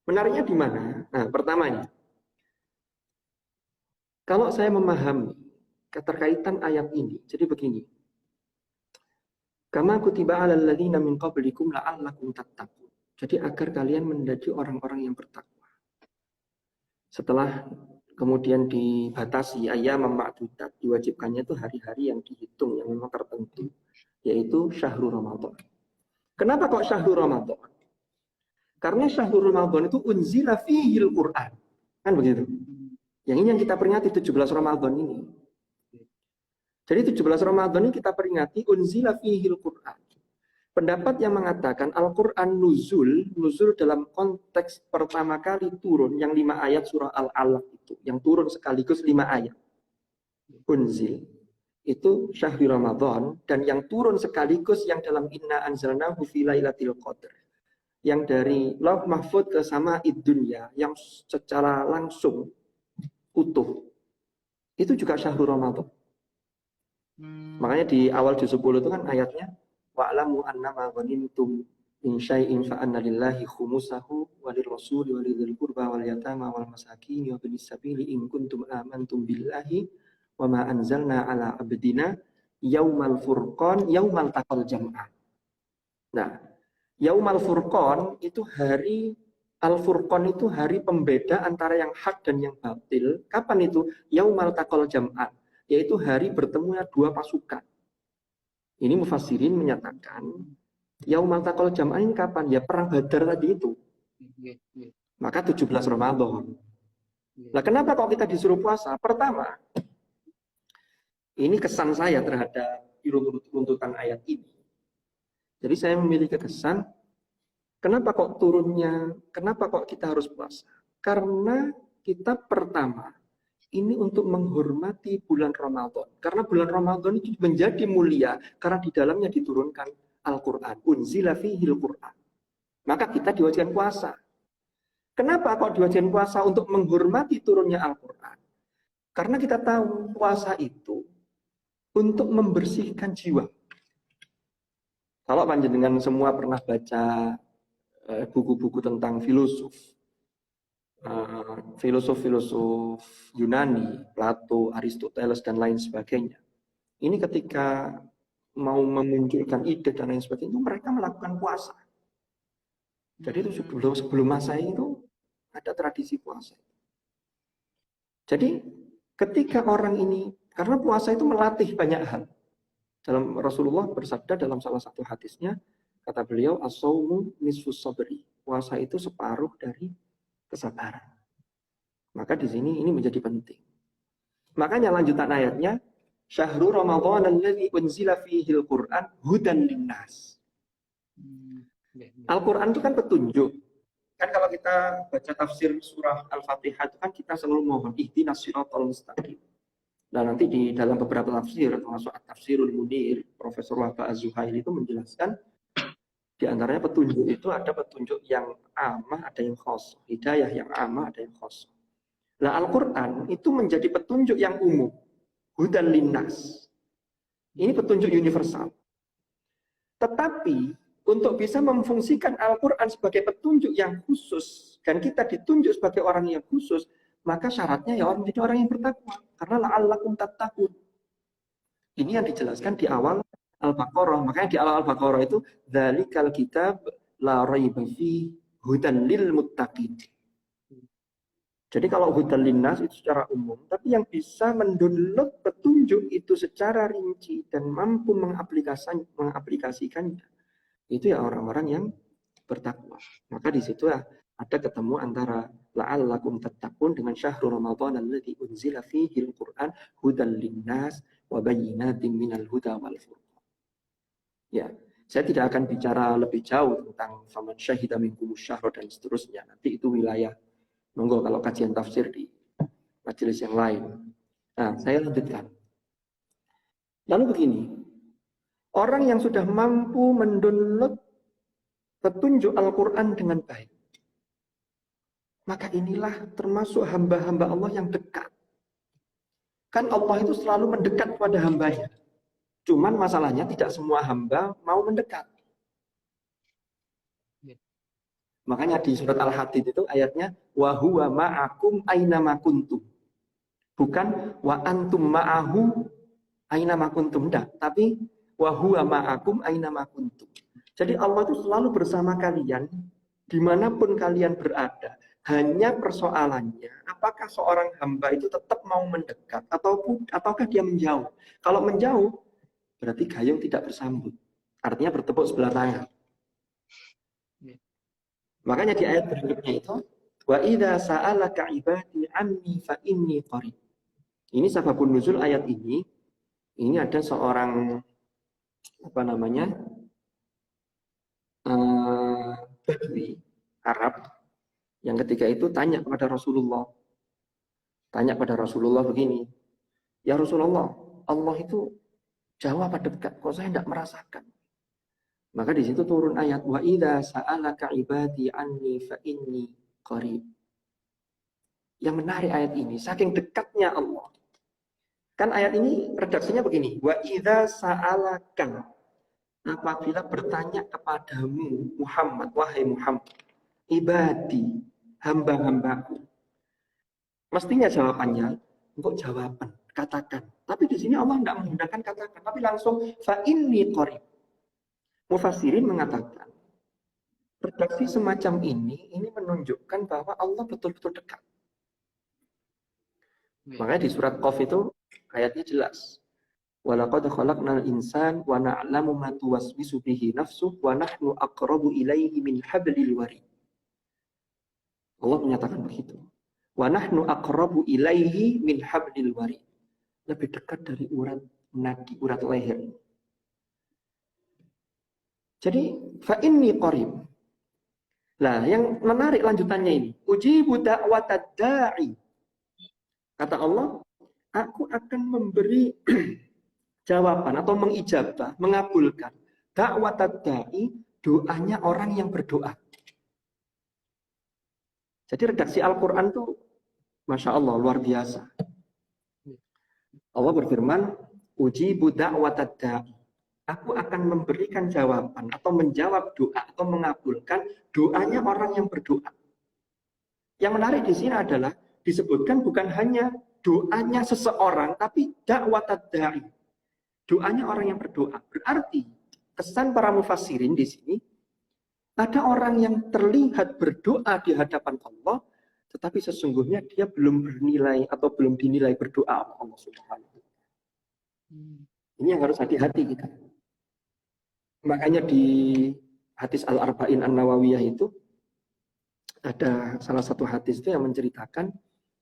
Menariknya di mana? Nah, pertamanya, kalau saya memahami keterkaitan ayat ini, jadi begini. Kama kutiba 'alal ladzina min qablikum la'allakum tattaqun. Jadi agar kalian menjadi orang-orang yang bertakwa. Setelah kemudian dibatasi ayyam ma'dudat, diwajibkannya itu hari-hari yang dihitung yang memang tertentu, yaitu Syahrul Ramadan. Kenapa kok syahrul Ramadan? Karena syahrul Ramadan itu unzila fihil Quran. Kan begitu. Yang ini yang kita peringati 17 Ramadan ini. Jadi 17 Ramadan ini kita peringati unzila fihil Quran. Pendapat yang mengatakan Al-Quran nuzul dalam konteks pertama kali turun yang 5 ayat surah Al-Alaq itu, yang turun sekaligus 5 ayat. Unzil itu syahrul Ramadan, dan yang turun sekaligus yang dalam inna anzalnahu fi lailatul qadar. Yang dari Lauh Mahfud ke Sama'id Dunya yang secara langsung utuh. Itu juga syahrul Ramadan. Makanya di awal juz 10 itu kan ayatnya wa'lamu annama ghanimtum min syai'in fa anna lillahi khumusahu wa lirrasuli wa lidzil qurba wal yatama wal masakin wa binis sabili in kuntum amantum billahi wa ma anzalna ala abdina yaumal furqan yaumal taqal jam'an. Nah, yaumal furqan itu hari Al-Furqan itu hari pembeda antara yang hak dan yang batil. Kapan itu? Yaumal taqal jam'an, yaitu hari bertemunya dua pasukan. Ini mufassirin menyatakan yaumal taqal jam'an ini kapan? Ya perang Badar tadi itu. Maka 17 Ramadan. Nah, kenapa kok kita disuruh puasa? Pertama, ini kesan saya terhadap runtutan ayat ini. Jadi saya memiliki kesan, kenapa kok turunnya, kenapa kok kita harus puasa? Karena kita pertama, ini untuk menghormati bulan Ramadan. Karena bulan Ramadan itu menjadi mulia, karena di dalamnya diturunkan Al-Quran. Unzila fihil Quran. Maka kita diwajibkan puasa. Kenapa kok diwajibkan puasa? Untuk menghormati turunnya Al-Quran. Karena kita tahu puasa itu untuk membersihkan jiwa. Kalau panjenengan semua pernah baca buku-buku tentang filosof Yunani, Plato, Aristoteles, dan lain sebagainya. Ini ketika mau memunculkan ide dan lain sebagainya, itu mereka melakukan puasa. Jadi itu sebelum masa itu ada tradisi puasa. Jadi ketika orang ini, karena puasa itu melatih banyak hal. Dalam Rasulullah bersabda dalam salah satu hadisnya, kata beliau, as-shaumu nisfus sabri. Puasa itu separuh dari kesabaran. Maka di sini ini menjadi penting. Makanya lanjutan ayatnya, syahrul Ramadan alladzi unzila fihil Qur'an hudan linnas. Al-Qur'an itu kan petunjuk. Kan kalau kita baca tafsir surah Al-Fatihah itu kan kita selalu mohon ihdinas siratal mustaqim. Nah, nanti di dalam beberapa tafsir, termasuk At-Tafsirul Munir, Profesor Wahbah Az-Zuhaili itu menjelaskan, di antaranya petunjuk itu ada petunjuk yang amah, ada yang khos. Hidayah yang amah, ada yang khos. Nah, Al-Quran itu menjadi petunjuk yang umum. Hudan linnas. Ini petunjuk universal. Tetapi, untuk bisa memfungsikan Al-Quran sebagai petunjuk yang khusus, dan kita ditunjuk sebagai orang yang khusus, maka syaratnya ya orang jadi orang yang bertakwa. Karena la'allakum tattaqun. Ini yang dijelaskan di awal Al-Baqarah. Makanya di awal Al-Baqarah itu dzalikal kitab la raiba fi hudan lil muttaqin. Jadi kalau hudan linnas itu secara umum, tapi yang bisa mendownload petunjuk itu secara rinci dan mampu mengaplikasikannya itu ya orang-orang yang bertakwa. Maka di situ ya ada ketemu antara la'allakum tattaqun dengan syahrul Ramadan alladzi unzila fihi al-Qur'an hudan linnas wa bayyinatin minal huda wal furqan. Ya, saya tidak akan bicara lebih jauh tentang faman syahida minkumus syahra dan seterusnya. Nanti itu wilayah monggo kalau kajian tafsir di majelis yang lain. Nah, saya lanjutkan. Lalu begini, orang yang sudah mampu mendownload petunjuk Al-Quran dengan baik, maka inilah termasuk hamba-hamba Allah yang dekat. Kan Allah itu selalu mendekat kepada hambanya. Cuman masalahnya tidak semua hamba mau mendekat. Makanya di surat Al-Hadid itu ayatnya wa huwa ma'akum aina ma kuntum. Bukan wa antum ma'ahu aina ma kuntum, tapi wa huwa ma'akum aina ma kuntum. Jadi Allah itu selalu bersama kalian dimanapun kalian berada. Hanya persoalannya apakah seorang hamba itu tetap mau mendekat ataukah dia menjauh. Kalau menjauh berarti gayung tidak bersambut. Artinya bertepuk sebelah tangan. Makanya di ayat berikutnya itu, wa idza sa'alaka 'ibadi 'anni fa inni qarib. Ini sababun nuzul ayat ini. Ini ada seorang Badui Arab yang ketika itu tanya kepada Rasulullah begini, ya Rasulullah, Allah itu jauh apa dekat? Kok saya tidak merasakan? Maka di situ turun ayat wa idza sa'alaka ibadi anni fa inni qarib. Yang menarik ayat ini saking dekatnya Allah. Kan ayat ini redaksinya begini, wa idza sa'alaka, apabila bertanya kepadamu Muhammad, wahai Muhammad, ibadi, hamba-hambaku. Mestinya jawabannya untuk jawaban, katakan. Tapi di sini Allah tidak menggunakan katakan, tapi langsung fa inni qarib. Mufassirin mengatakan redaksi semacam ini menunjukkan bahwa Allah betul-betul dekat. Makanya di surat Qaf itu ayatnya jelas. Walaqad khalaqnal insan wa na'lamu ma tuwaswisu bihi nafsuh wa nahnu aqrabu ilaihi min hablil warid. Allah menyatakan begitu. Wa nahnu aqrabu ilaihi min hablil warid. Lebih dekat dari urat nadi, urat leher. Jadi fa inni qarib. Nah, yang menarik lanjutannya ini, ujibu da'watad da'i. Kata Allah, aku akan memberi jawaban atau mengijabah, mengabulkan da'watad da'i, doanya orang yang berdoa. Jadi redaksi Al-Qur'an itu Masya Allah luar biasa. Allah berfirman, ujibu da'watad da'i. Aku akan memberikan jawaban atau menjawab doa atau mengabulkan doanya orang yang berdoa. Yang menarik di sini adalah disebutkan bukan hanya doanya seseorang, tapi da'watad da'i. Doanya orang yang berdoa. Berarti kesan para mufassirin di sini ada orang yang terlihat berdoa di hadapan Allah, tetapi sesungguhnya dia belum bernilai atau belum dinilai berdoa Allah Subhanahu wa Ta'ala. Ini yang harus hati-hati kita. Makanya di hadis Al-Arba'in An-Nawawiyah itu ada salah satu hadis itu yang menceritakan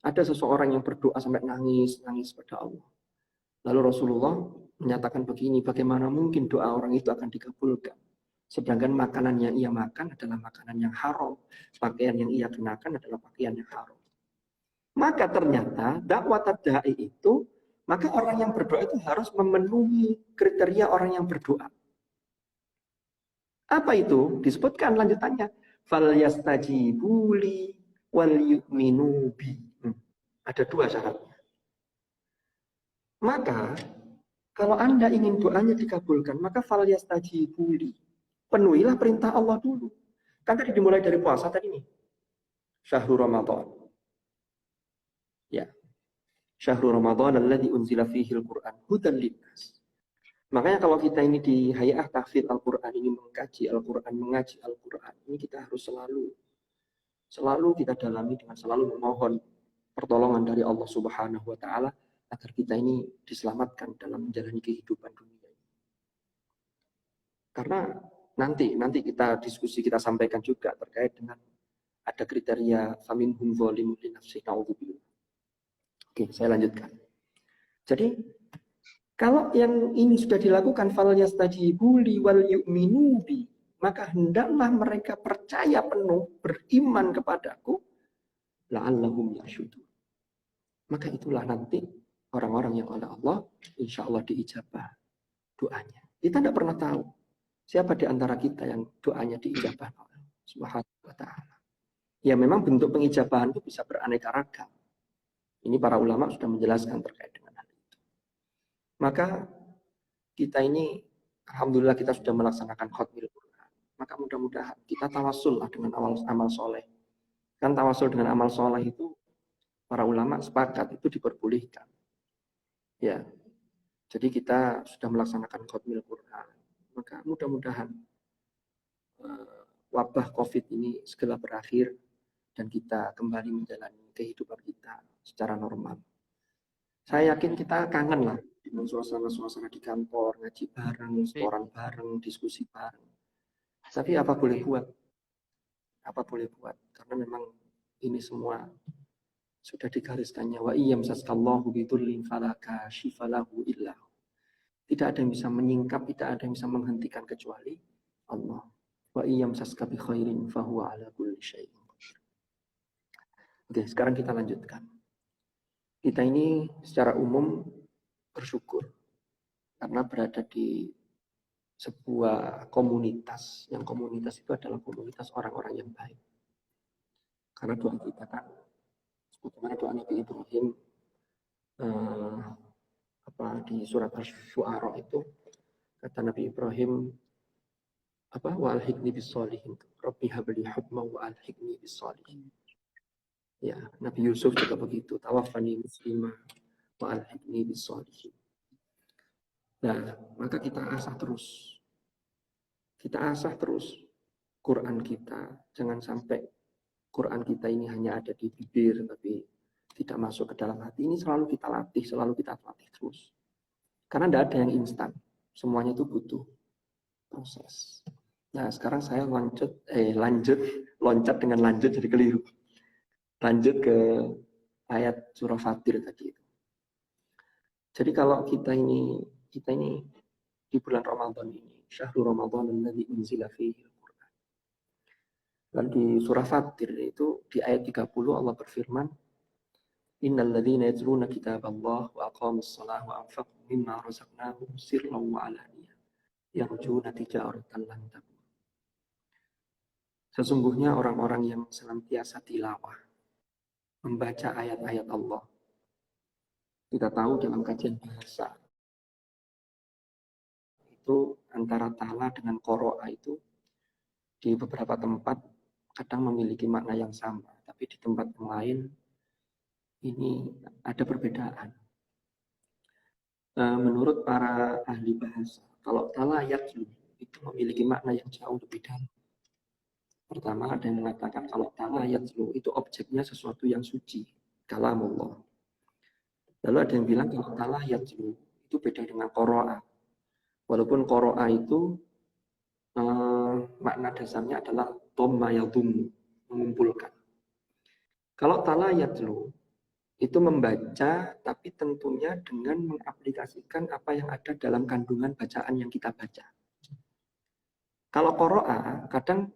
ada seseorang yang berdoa sampai nangis pada Allah. Lalu Rasulullah menyatakan begini, bagaimana mungkin doa orang itu akan dikabulkan? Sedangkan makanan yang ia makan adalah makanan yang haram, pakaian yang ia kenakan adalah pakaian yang haram. Maka ternyata dakwat da'i itu, maka orang yang berdoa itu harus memenuhi kriteria orang yang berdoa. Apa itu? Disebutkan lanjutannya. Falyastajibu li wal yu'minu bi. Ada dua syaratnya. Maka kalau Anda ingin doanya dikabulkan, maka falyastajibu li. Penuhilah perintah Allah dulu. Kan tadi dimulai dari puasa tadi nih. Syahrul Ramadan. Ya. Syahrul Ramadan alladzi unzila fihi al-Qur'an hudan linnas. Makanya kalau kita ini di Hay'ah Tahfidz Al-Quran, ini mengkaji Al-Quran, mengaji Al-Quran, ini kita harus selalu kita dalami dengan selalu memohon pertolongan dari Allah Subhanahu wa Ta'ala agar kita ini diselamatkan dalam menjalani kehidupan dunia. Karena nanti kita diskusi, kita sampaikan juga terkait dengan ada kriteria faminhum zalimun li nafsihi na'udzubillah. Oke, saya lanjutkan. Jadi kalau yang ini sudah dilakukan falyastajibu li wal yu'minu bi, maka hendaklah mereka percaya penuh, beriman kepadaku, la'allahum yarsyudun. Maka itulah nanti orang-orang yang oleh Allah insya Allah diijabah doanya. Kita tidak pernah tahu siapa di antara kita yang doanya diijabah oleh Allah Subhanahu wa Ta'ala. Ya memang bentuk pengijabahan itu bisa beraneka ragam. Ini para ulama sudah menjelaskan terkait dengan hal itu. Maka kita ini, alhamdulillah kita sudah melaksanakan khatmil Quran. Maka mudah-mudahan kita tawasul lah dengan amal soleh. Kan tawasul dengan amal soleh itu para ulama sepakat itu diperbolehkan. Ya, jadi kita sudah melaksanakan khatmil Quran. Maka mudah-mudahan wabah COVID ini segera berakhir dan kita kembali menjalani kehidupan kita secara normal. Saya yakin kita kangen lah dengan suasana-suasana di kantor, ngaji bareng, setoran bareng, diskusi bareng. Tapi apa boleh buat? apa boleh buat, karena memang ini semua sudah digariskannya. Wa iyam saskallahu bidullin fala kashifa lahu illa. Tidak ada yang bisa menyingkap, tidak ada yang bisa menghentikan kecuali Allah. Wa iyam saska bi khairin fahuwa ala kulli syai'in. Oke, sekarang kita lanjutkan. Kita ini secara umum bersyukur karena berada di sebuah komunitas, yang komunitas itu adalah komunitas orang-orang yang baik. Karena doa kita kan, sebagaimana doa Nabi Ibrahim di surat Asy-Syu'ara itu, kata Nabi Ibrahim, wa alhiqni bis-shalihin, Rabbi habli hukman wa alhiqni bis-shalihin. Ya, Nabi Yusuf juga begitu, tawaffani muslimah wa alhiqni bis-shalihin. Nah, maka kita asah terus. Kita asah terus Quran kita. Jangan sampai Quran kita ini hanya ada di bibir, tapi tidak masuk ke dalam hati. Ini selalu kita latih, selalu kita latih terus. Karena tidak ada yang instan. Semuanya itu butuh proses. Nah, sekarang saya loncat dengan lanjut jadi keliru. Lanjut ke ayat surah Fatir tadi itu. Jadi kalau kita ini di bulan Ramadan ini, syahrul Ramadan alladzi unzila fihi al-Qur'an. Dan di surah Fatir itu di ayat 30 Allah berfirman, Innal ladzina yatluna kitaballah wa aqamus shalah wa anfaqu mimma razaqnahum sirran wa alaniyah yarjuna tijaratan lan tabur. Sesungguhnya orang-orang yang senantiasa tilawah, membaca ayat-ayat Allah. Kita tahu dalam kajian bahasa itu antara tala dengan qoro'a itu di beberapa tempat kadang memiliki makna yang sama, tapi di tempat yang lain ini ada perbedaan. Menurut para ahli bahasa, kalau tala yatlu itu memiliki makna yang jauh lebih dalam. Pertama, ada yang mengatakan kalau tala yatlu itu objeknya sesuatu yang suci, kalamullah. Lalu ada yang bilang kalau tala yatlu itu beda dengan qoro'a. Walaupun qoro'a itu makna dasarnya adalah dhamma yadhum, mengumpulkan. Kalau tala yatlu itu membaca, tapi tentunya dengan mengaplikasikan apa yang ada dalam kandungan bacaan yang kita baca. Kalau qoro'a kadang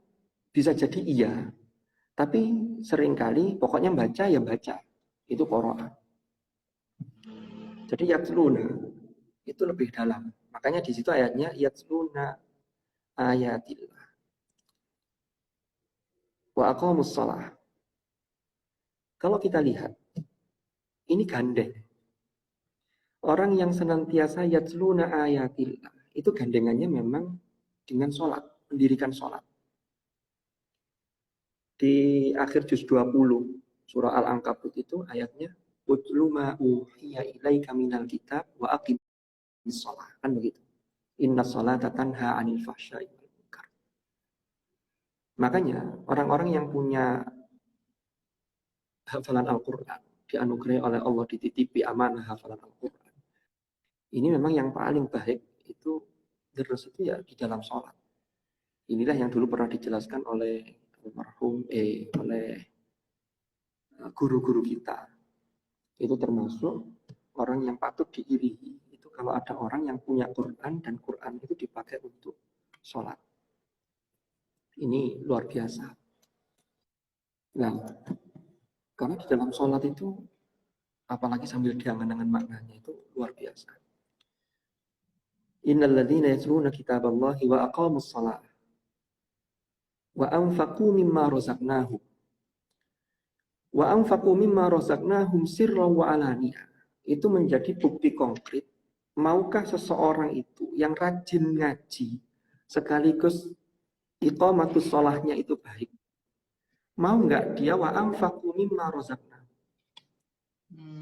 bisa jadi iya, tapi seringkali pokoknya baca ya baca. Itu qoro'a. Jadi yatluna itu lebih dalam. Makanya di situ ayatnya yatluna ayatillah wa aqamus shalah. Kalau kita lihat ini gandeng. Orang yang senantiasa yatluna ayatillah itu gandengannya memang dengan sholat, mendirikan sholat. Di akhir juz 20 surah Al-Ankabut itu ayatnya utlu ma uhiya ilaika minal kitab wa aqimis shalah, kan begitu. Inna sholata tanha 'anil fahsya'i wal munkar. Makanya orang-orang yang punya hafalan Al-Qur'an, dianugerahi oleh Allah, dititipi amanah hafalan Al-Qur'an, ini memang yang paling baik itu terus itu ya di dalam sholat. Inilah yang dulu pernah dijelaskan oleh almarhum oleh guru-guru kita. Itu termasuk orang yang patut diirihi. Itu kalau ada orang yang punya Quran dan Quran itu dipakai untuk sholat. Ini luar biasa. Nah, karena di dalam sholat itu, apalagi sambil diangan-angan maknanya itu luar biasa. Innal ladzina yatluna kitaballahi wa aqamus shalah wa anfaqu mimma razaqnahum sirran wa alaniyah. Itu menjadi bukti konkret. Maukah seseorang itu yang rajin ngaji sekaligus iqamatus sholahnya itu baik? Mau nggak dia wa anfaqu mimma razaqnahum?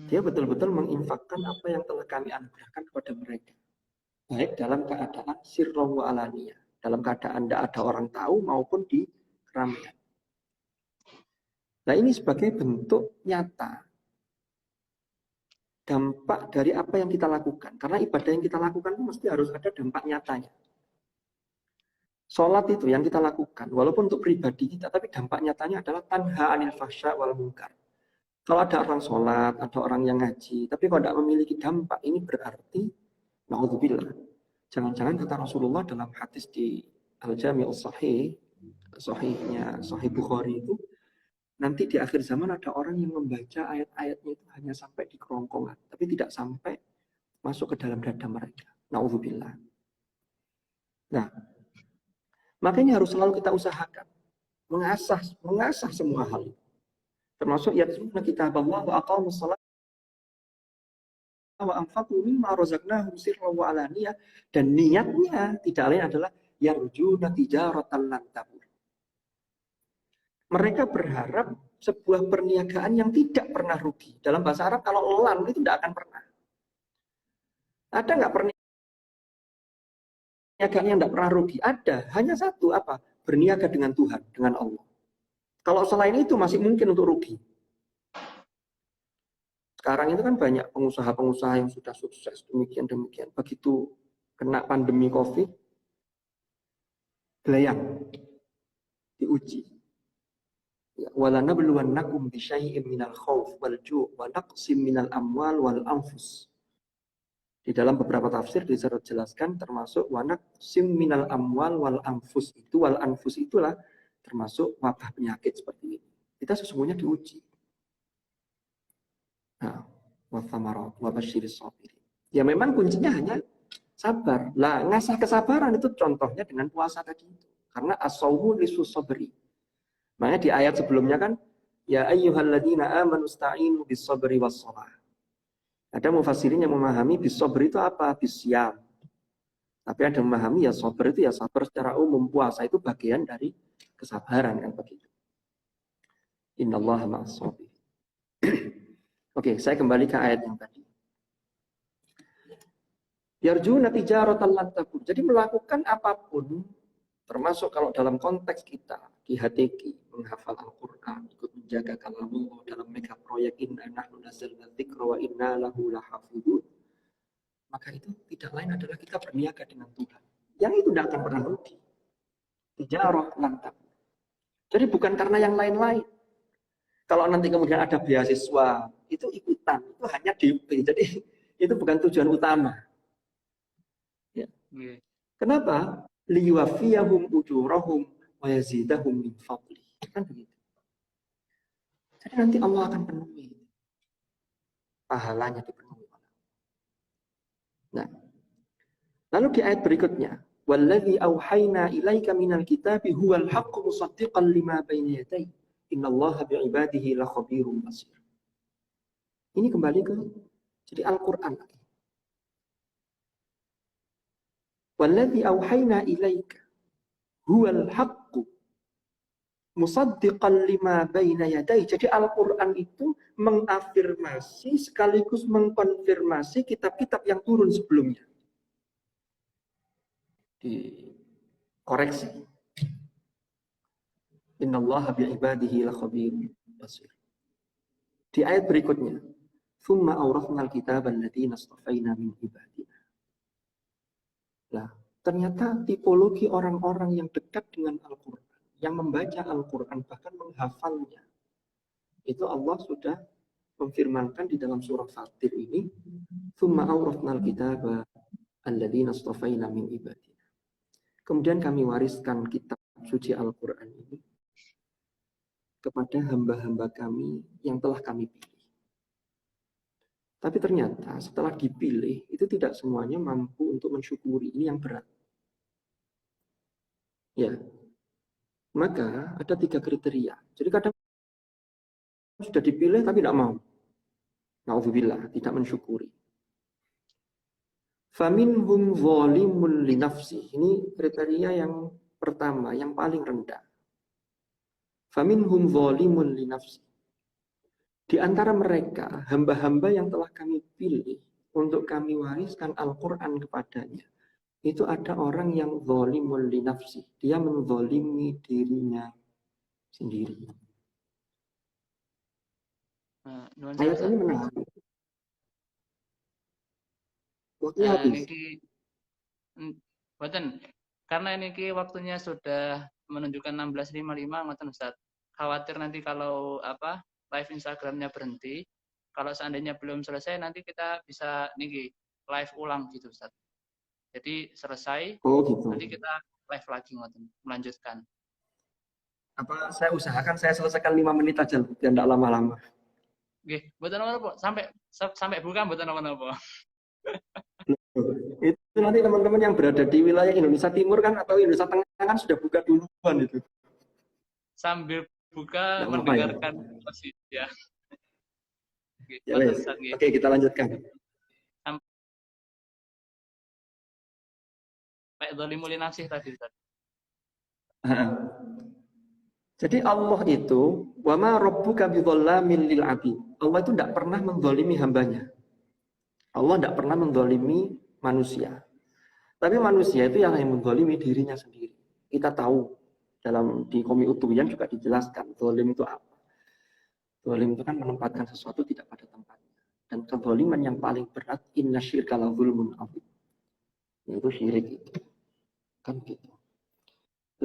Dia betul-betul menginfakkan apa yang telah kami anugerahkan kepada mereka. Baik dalam keadaan sirran wa alaniyah, dalam keadaan tidak ada orang tahu maupun di keramaian. Nah, ini sebagai bentuk nyata dampak dari apa yang kita lakukan. Karena ibadah yang kita lakukan itu mesti harus ada dampak nyatanya. Sholat itu yang kita lakukan, walaupun untuk pribadi kita, tapi dampak nyatanya adalah tanha anil fahsya wal munkar. Kalau ada orang sholat, ada orang yang ngaji, tapi kalau tidak memiliki dampak, ini berarti, na'udzubillah, jangan-jangan kata Rasulullah dalam hadis di Al-Jami'ul Sahih, Sahih Bukhari itu, nanti di akhir zaman ada orang yang membaca ayat-ayatnya itu hanya sampai di kerongkongan, tapi tidak sampai masuk ke dalam dada mereka. Na'udzubillah. Nah, makanya harus selalu kita usahakan mengasah semua hal itu. Termasuk yatluna kitabullah wa aqamus shalah wa anfaqu mimma razaqnahum sirran wa alaniyah, dan niatnya tidak lain adalah yarjuna tijaratan lan tabur. Mereka berharap sebuah perniagaan yang tidak pernah rugi. Dalam bahasa Arab kalau lan itu tidak akan pernah. Ada nggak perniagaan yang tidak pernah rugi? Ada. Hanya satu, apa? Berniaga dengan Tuhan, dengan Allah. Kalau selain itu masih mungkin untuk rugi. Sekarang itu kan banyak pengusaha-pengusaha yang sudah sukses demikian. Begitu kena pandemi COVID, belayang, diuji. Walanabluwannakum bisyai'im minal khauf wal ju' wa naqsim minal amwal wal anfus. Di dalam beberapa tafsir dijelaskan termasuk wa naqsim minal amwal wal anfus, itu wal anfus itulah termasuk wabah penyakit seperti ini. Kita sesungguhnya diuji. Nah, wa thamarat wa basyiris sabirin. Ya memang kuncinya hanya sabar. Lah, ngasah kesabaran itu contohnya dengan puasa tadi itu. Karena as-shaumu lisus sabri. Makanya di ayat sebelumnya kan, ya ayyuhalladzina amanu sta'inu bis sabri was shalah. Ada mufassirin yang memahami bis sabri itu apa? Bisyam. Tapi ada yang memahami ya sabar itu ya sabar secara umum, puasa itu bagian dari kesabaran kan begitu. Innallaha ma'as sabirin. Oke, saya kembali ke ayat yang tadi. Yarjuna tijaratan lan tabur. Jadi melakukan apapun, termasuk kalau dalam konteks kita di HTQ menghafal Al-Quran, ikut menjaga kalamullah dalam mega proyek inna nahnu nazzalna dzikra wa inna lahu lahafidun, maka itu tidak lain adalah kita berniaga dengan Tuhan. Yang itu tidak akan pernah rugi. Tijarah lan tabur. Jadi bukan karena yang lain-lain. Kalau nanti kemudian ada beasiswa, itu ikutan, itu hanya DP. Jadi itu bukan tujuan utama. Ya. Kenapa? Liyuwafiyahum ujurahum wa yazidahum min fadli. Kan begitu. Jadi nanti Allah akan penuhi. Pahalanya dipenuhi. Nah, lalu di ayat berikutnya, walladzi auhayna ilaika minal kitabi huwal haqqu musaddiqan lima baina yadayhi. Innallaha bi'ibadihi lakhabirum basir. Ini kembali ke jadi Al-Qur'an. Walladzi auhayna ilaika huwal haqqu musaddiqan lima baina yadayhi. Jadi Al-Qur'an itu mengafirmasi sekaligus mengkonfirmasi kitab-kitab yang turun sebelumnya. Dikoreksi. Innallaha bi'ibadihi lakhabirum basir. Di ayat berikutnya, "Tsumma awrathnal kitaba alladziina istafaina min ibadina." Nah, ternyata tipologi orang-orang yang dekat dengan Al-Qur'an, yang membaca Al-Qur'an bahkan menghafalnya, itu Allah sudah memfirmankan di dalam surah Fatir ini, "Tsumma awrathnal kitaba alladziina istafaina min ibadina." Kemudian kami wariskan kitab suci Al-Qur'an ini kepada hamba-hamba kami yang telah kami pilih. Tapi ternyata setelah dipilih, itu tidak semuanya mampu untuk mensyukuri. Ini yang berat. Ya, maka ada 3 kriteria. Jadi kadang sudah dipilih tapi tidak mau. Na'udzubillah, tidak mensyukuri. Faminhum zalimun li nafsi. Ini kriteria yang pertama, yang paling rendah. Faminhum zalimun li nafsi. Di antara mereka, hamba-hamba yang telah kami pilih untuk kami wariskan Al-Quran kepadanya, itu ada orang yang zalimun li nafsi. Dia menzalimi dirinya sendiri. Ayat ini menarik. Waktunya habis. Boten, karena ini waktunya sudah menunjukkan 16.55 ngoten Ustaz. Khawatir nanti kalau live Instagramnya berhenti, kalau seandainya belum selesai nanti kita bisa live ulang gitu Ustaz. Jadi selesai, Oh gitu. nanti kita live lagi ngoten, melanjutkan. Apa saya usahakan saya selesaikan 5 menit aja biar enggak lama-lama. Nggih, mboten napa-napa. Sampai buka mboten napa-napa. Itu nanti teman-teman yang berada di wilayah Indonesia Timur kan atau Indonesia Tengah kan sudah buka duluan itu. Sambil buka Nggak mendengarkan posisi ya. Ya wes. Oke, kita lanjutkan. Sampai dzalimul nafsih tadi Ustaz. Jadi Allah itu wa ma rabbuka bidzallamin lil 'abid. Allah itu tidak pernah menzalimi hambanya. Allah tidak pernah menzalimi manusia. Tapi manusia itu yang menzalimi dirinya sendiri. Kita tahu di Qomi Utuyan juga dijelaskan zalim itu apa. Zalim itu kan menempatkan sesuatu tidak pada tempatnya. Dan kezaliman yang paling berat inna syirka la zulmun 'adzim. Yaitu syirik itu. Kan gitu.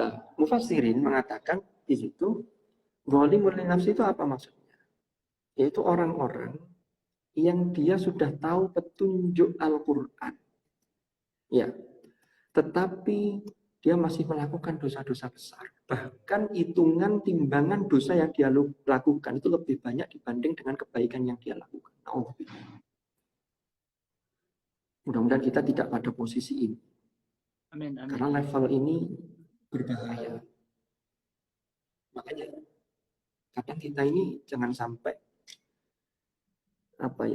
Nah, mufassirin mengatakan di situ zalimul nafsi itu apa maksudnya? Yaitu orang-orang yang dia sudah tahu petunjuk Al-Qur'an. Ya. Tetapi dia masih melakukan dosa-dosa besar. Bahkan hitungan timbangan dosa yang dia lakukan itu lebih banyak dibanding dengan kebaikan yang dia lakukan. Mudah-mudahan kita tidak pada posisi ini. Amin, amin. Karena level ini berbahaya. Makanya kadang kita ini jangan sampai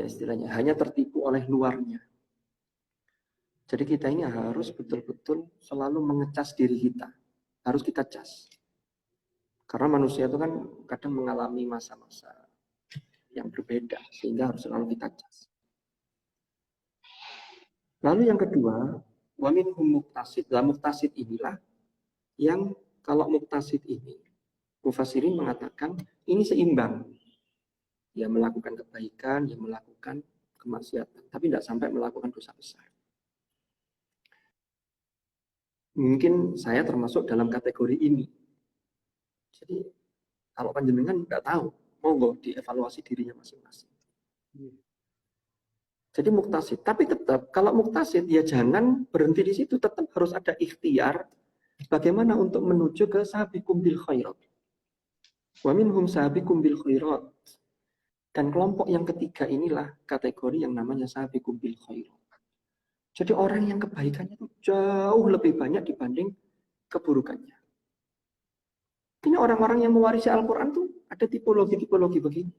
istilahnya hanya tertipu oleh luarnya. Jadi kita ini harus betul-betul selalu mengecas diri kita. Harus kita cas. Karena manusia itu kan kadang mengalami masa-masa yang berbeda. Sehingga harus selalu kita cas. Lalu yang kedua, wa minhum muqtasid. Muqtasid inilah yang kalau muqtasid ini, mufassirin mengatakan ini seimbang. Dia melakukan kebaikan, dia melakukan kemaksiatan. Tapi tidak sampai melakukan dosa besar. Mungkin saya termasuk dalam kategori ini. Jadi kalau panjenengan nggak tahu, monggo dievaluasi dirinya masing-masing. Jadi muktasid. Tapi tetap kalau muktasid ya jangan berhenti di situ. Tetap harus ada ikhtiar bagaimana untuk menuju ke sabiqum bil khairat. Wa minhum sabiqum bil khairat. Dan kelompok yang ketiga inilah kategori yang namanya sabiqum bil khairat. Jadi orang yang kebaikannya itu jauh lebih banyak dibanding keburukannya. Ini orang-orang yang mewarisi Al-Quran tuh ada tipologi-tipologi begini.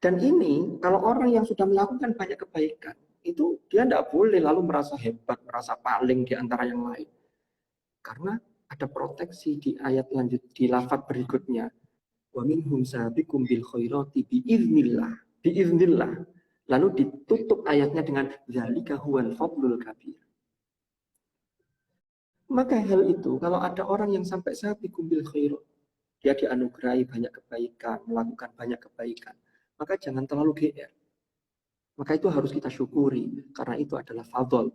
Dan ini kalau orang yang sudah melakukan banyak kebaikan, itu dia tidak boleh lalu merasa hebat, merasa paling di antara yang lain. Karena ada proteksi di ayat lanjut, di lafaz berikutnya. Wa minhum sabiqum bil khairati biiznillah. Lalu ditutup ayatnya dengan zalika huwal fadlul kabir. Maka hal itu kalau ada orang yang sampai sabiqum bil khairat, dia dianugerahi banyak kebaikan, melakukan banyak kebaikan, maka jangan terlalu GR. Maka itu harus kita syukuri karena itu adalah fadl,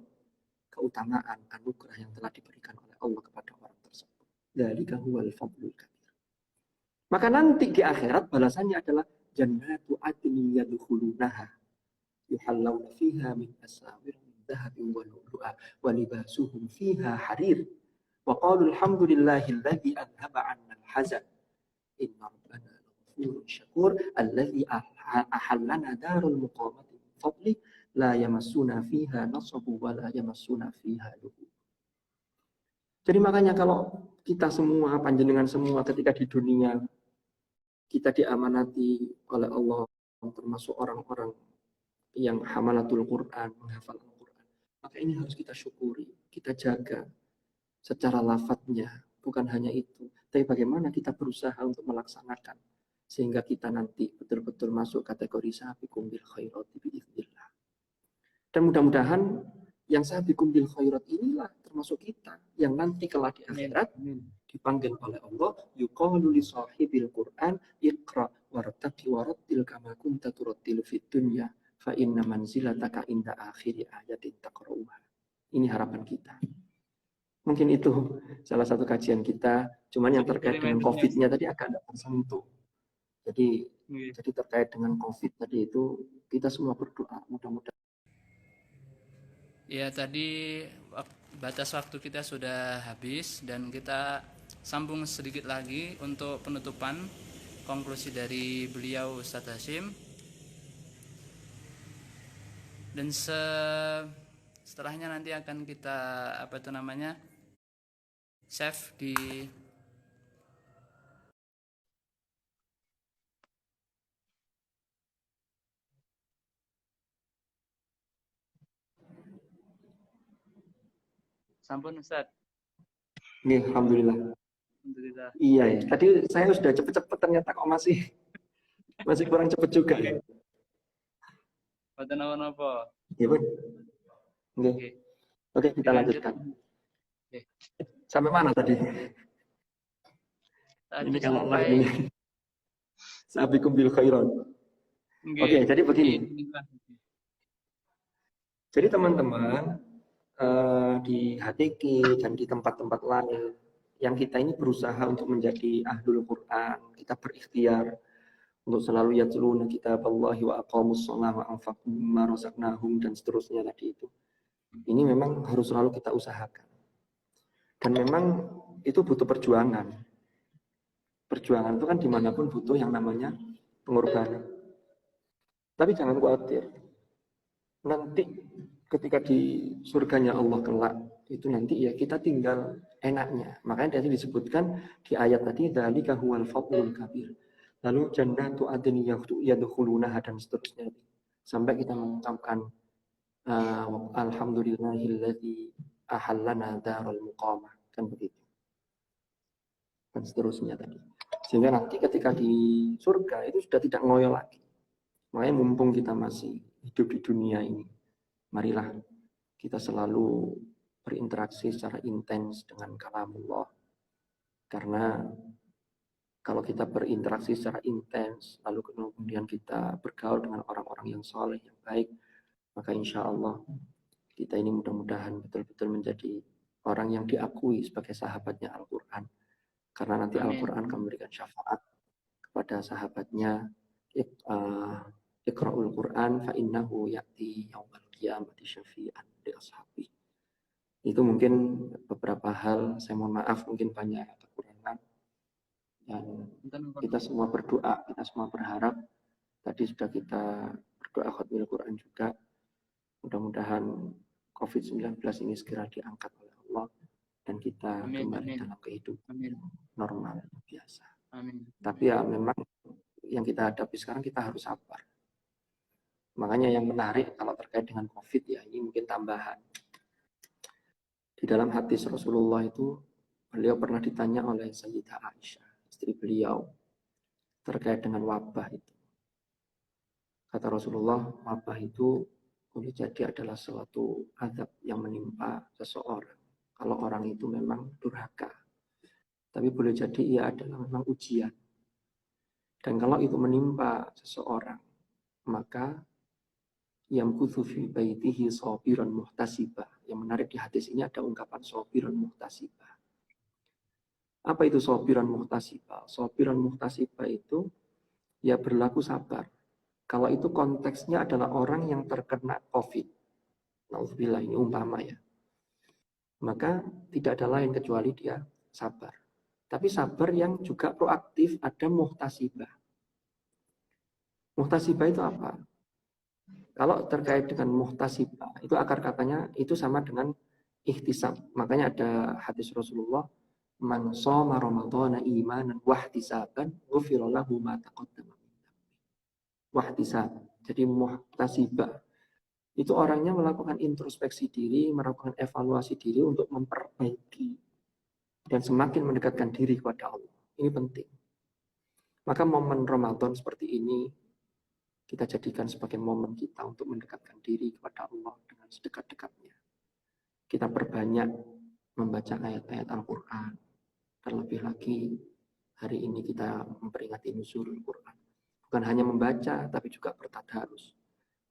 keutamaan, anugerah yang telah diberikan oleh Allah kepada orang tersebut. Zalika huwal fadlul kabir. Maka nanti di akhirat balasannya adalah jannatu adnin yadkhulunaha yuhallawna fiha min asawir min dhahabin wa lu'lu'a wa libasuhum fiha harir wa qalu alhamdulillahilladzi adhaba 'anna al-hazan inna rabbana laghafurun syakur alladzi ahallana darul muqamati min fadli la yamassuna fiha nasabu wa la yamassuna fiha lughub. Jadi makanya kalau kita semua, panjenengan semua ketika di dunia kita diamanati oleh Allah termasuk orang-orang yang hamalatul Quran, menghafal Al-Quran. Maka ini harus kita syukuri, kita jaga secara lafadznya. Bukan hanya itu, tapi bagaimana kita berusaha untuk melaksanakan sehingga kita nanti betul-betul masuk kategori sabiqum bil khairati biiznillah. Dan mudah-mudahan yang sabiqum bil khairat inilah termasuk kita yang nanti kelak di akhirat dipanggil oleh Allah yuqalu li sahibil Quran iqra wartaqi warattil kama kunta turattilu fid dunya fa inna manzilataka inda akhiri ayatin taqra'uha. Ini harapan kita. Mungkin itu salah satu kajian kita. Cuman yang terkait dengan COVID-nya tadi agak tidak tersentuh. Jadi terkait dengan COVID tadi itu kita semua berdoa mudah-mudahan. Ya, tadi batas waktu kita sudah habis dan kita sambung sedikit lagi untuk penutupan konklusi dari beliau Ustadz Hashim. Dan setelahnya nanti akan kita save di sampun Ustadz. Alhamdulillah. Iya ya. Tadi saya sudah cepet-cepet ternyata kok masih kurang cepet juga ya. Mboten napa-napa. Iya, Bun. Oke, kita lanjutkan. Sampai mana tadi? Ini kalau live ini. Sabiqum bil khairan. Oke, jadi begini. Jadi teman-teman di HTQ dan di tempat-tempat lain yang kita ini berusaha untuk menjadi ahlul Quran, kita berikhtiar untuk selalu yatluna kitaballahi wa aqamus shalah wa anfaqu mimma razaqnahum dan seterusnya tadi itu. Ini memang harus selalu kita usahakan. Dan memang itu butuh perjuangan. Perjuangan itu kan dimanapun butuh yang namanya pengorbanan. Tapi jangan khawatir. Nanti ketika di surganya Allah kelak, itu nanti ya kita tinggal enaknya. Makanya tadi disebutkan di ayat tadi, dzalika huwal fadlul kabir. Lalu jannatu adn yadkhulunaha dan seterusnya. Sampai kita mengucapkan alhamdulillahilladzi ahallana daral muqamah, kan begitu. Dan seterusnya tadi. Sehingga nanti ketika di surga itu sudah tidak ngoyo lagi. Makanya mumpung kita masih hidup di dunia ini, marilah kita selalu berinteraksi secara intens dengan kalamullah. Karena kalau kita berinteraksi secara intens, lalu kemudian kita bergaul dengan orang-orang yang soleh, yang baik, maka insya Allah kita ini mudah-mudahan betul-betul menjadi orang yang diakui sebagai sahabatnya Al-Quran. Karena nanti Al-Quran akan memberikan syafaat kepada sahabatnya, Iqra'ul Quran fa innahu ya'ti yaumal qiyamati syafi'an li ashabi. Itu mungkin beberapa hal, saya mohon maaf mungkin banyak kekurangan. Dan kita semua berdoa, kita semua berharap, tadi sudah kita berdoa khatmil Quran juga, mudah-mudahan COVID-19 ini segera diangkat oleh Allah dan kita kembali dalam kehidupan normal biasa. Tapi ya memang yang kita hadapi sekarang kita harus sabar. Makanya yang menarik kalau terkait dengan COVID ya ini mungkin tambahan. Di dalam hadis Rasulullah itu beliau pernah ditanya oleh Sayyidah Aisyah, istri beliau, terkait dengan wabah itu. Kata Rasulullah, wabah itu boleh jadi adalah suatu azab yang menimpa seseorang. Kalau orang itu memang durhaka. Tapi boleh jadi ia adalah memang ujian. Dan kalau itu menimpa seseorang, maka yamkuthu fi baitihi sabiran muhtasibah. Yang menarik di hadis ini ada ungkapan sabiran muhtasibah. Apa itu sabiran muhtasibah? Sabiran muhtasibah itu ya berlaku sabar. Kalau itu konteksnya adalah orang yang terkena COVID. Nauzubillah, ini umpama ya. Maka tidak ada lain kecuali dia sabar. Tapi sabar yang juga proaktif, ada muhtasibah. Muhtasibah itu apa? Kalau terkait dengan muhtasibah, itu akar katanya itu sama dengan ihtisab. Makanya ada hadis Rasulullah, man shoma ramadhana imanan wahtisaban ghufira lahu ma taqaddama min dhanbi. Wahtisab. Jadi muhtasibah itu orangnya melakukan introspeksi diri, melakukan evaluasi diri untuk memperbaiki dan semakin mendekatkan diri kepada Allah. Ini penting. Maka momen Ramadan seperti ini kita jadikan sebagai momen kita untuk mendekatkan diri kepada Allah dengan sedekat-dekatnya. Kita perbanyak membaca ayat-ayat Al-Quran. Terlebih lagi hari ini kita memperingati nuzulul Quran. Bukan hanya membaca, tapi juga bertadarus.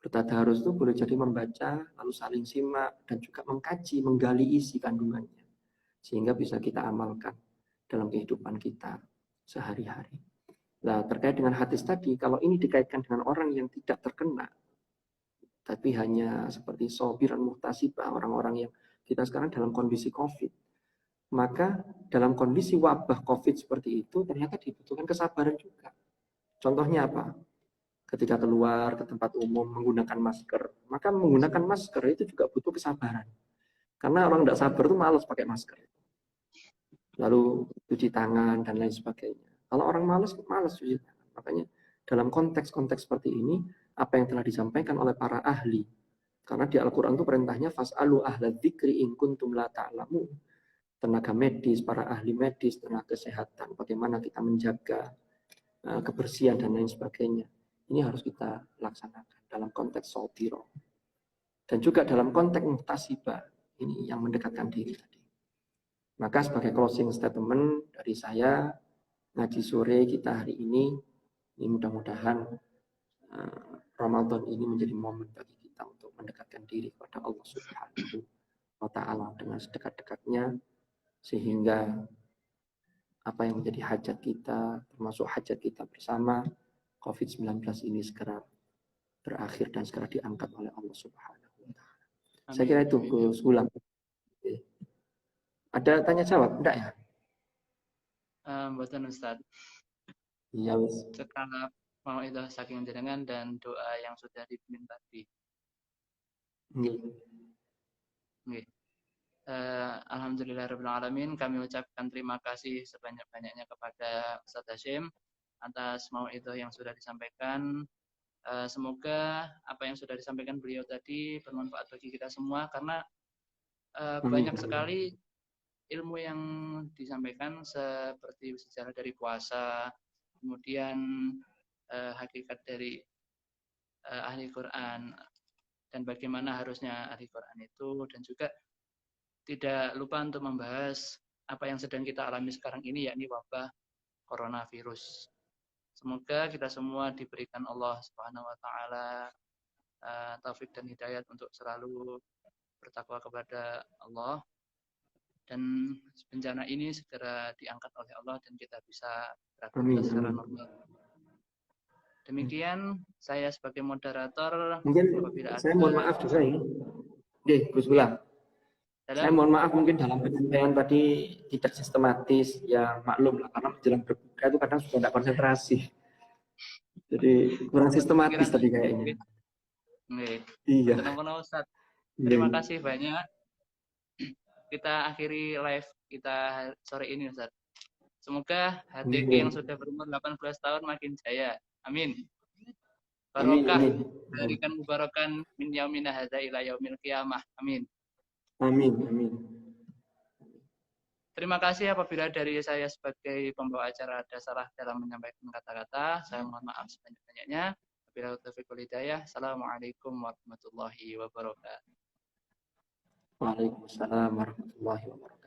Bertadarus itu boleh jadi membaca, lalu saling simak, dan juga mengkaji, menggali isi kandungannya. sehingga bisa kita amalkan dalam kehidupan kita sehari-hari. Nah, terkait dengan hadis tadi, kalau ini dikaitkan dengan orang yang tidak terkena, tapi hanya seperti sobiran muhtasibah, orang-orang yang kita sekarang dalam kondisi COVID, maka dalam kondisi wabah COVID seperti itu ternyata dibutuhkan kesabaran juga. Contohnya apa? Ketika keluar ke tempat umum menggunakan masker, maka menggunakan masker itu juga butuh kesabaran. Karena orang tidak sabar itu malas pakai masker. Lalu cuci tangan dan lain sebagainya. Kalau orang malas cuci tangan. Makanya dalam konteks-konteks seperti ini, apa yang telah disampaikan oleh para ahli, karena di Al-Quran itu perintahnya fas'alu ahla dzikri in kuntum la ta'lamun. Tenaga medis, para ahli medis, tenaga kesehatan, bagaimana kita menjaga kebersihan dan lain sebagainya. Ini harus kita laksanakan dalam konteks sotiro. Dan juga dalam konteks muhtasibah, ini yang mendekatkan diri tadi. Maka sebagai closing statement dari saya, ngaji sore kita hari ini mudah-mudahan Ramadan ini menjadi momen bagi kita untuk mendekatkan diri kepada Allah Subhanahu wa Ta'ala dengan sedekat-dekatnya, sehingga apa yang menjadi hajat kita, termasuk hajat kita bersama, COVID-19 ini segera berakhir dan segera diangkat oleh Allah Subhanahu wa Ta'ala. Saya kira itu Gus Gulam. Ada tanya jawab enggak ya? Mboten Ustaz. Iya, Mas. Sekarang mau itu saking jenengan dan doa yang sudah dipimpin tadi. Nggih. Alhamdulillahirrahmanirrahim. Kami ucapkan terima kasih sebanyak-banyaknya kepada Ustaz Hasyim atas mau'idhah yang sudah disampaikan. Semoga apa yang sudah disampaikan beliau tadi bermanfaat bagi kita semua, karena banyak sekali ilmu yang disampaikan seperti sejarah dari puasa, kemudian hakikat dari ahli Quran dan bagaimana harusnya ahli Quran itu, dan juga tidak lupa untuk membahas apa yang sedang kita alami sekarang ini, yakni wabah coronavirus. Semoga kita semua diberikan Allah Subhanahu wa Ta'ala taufik dan hidayat untuk selalu bertakwa kepada Allah, dan bencana ini segera diangkat oleh Allah dan kita bisa beraktivitas secara normal. Demikian saya sebagai moderator. Mungkin saya mohon maaf juga ini. Gus Gulam. Saya mohon maaf mungkin dalam penyampaian tadi tidak sistematis, ya maklum lah, karena menjelang berbuka itu kadang sudah tidak konsentrasi. Jadi kurang sistematis tadi kayaknya. Iya. Terima kasih banyak. Kita akhiri live kita sore ini, Ustaz. Semoga HTG yang sudah berumur 18 tahun makin jaya. Amin. Barokah. Berikan mubarakan min yaumina hadza ila yaumil qiyamah. Amin. Amin. Terima kasih apabila dari saya sebagai pembawa acara ada salah dalam menyampaikan kata-kata. Saya mohon maaf sebanyak-banyaknya. Wabillahi taufiq wal hidayah. Assalamualaikum warahmatullahi wabarakatuh. Waalaikumsalam warahmatullahi wabarakatuh.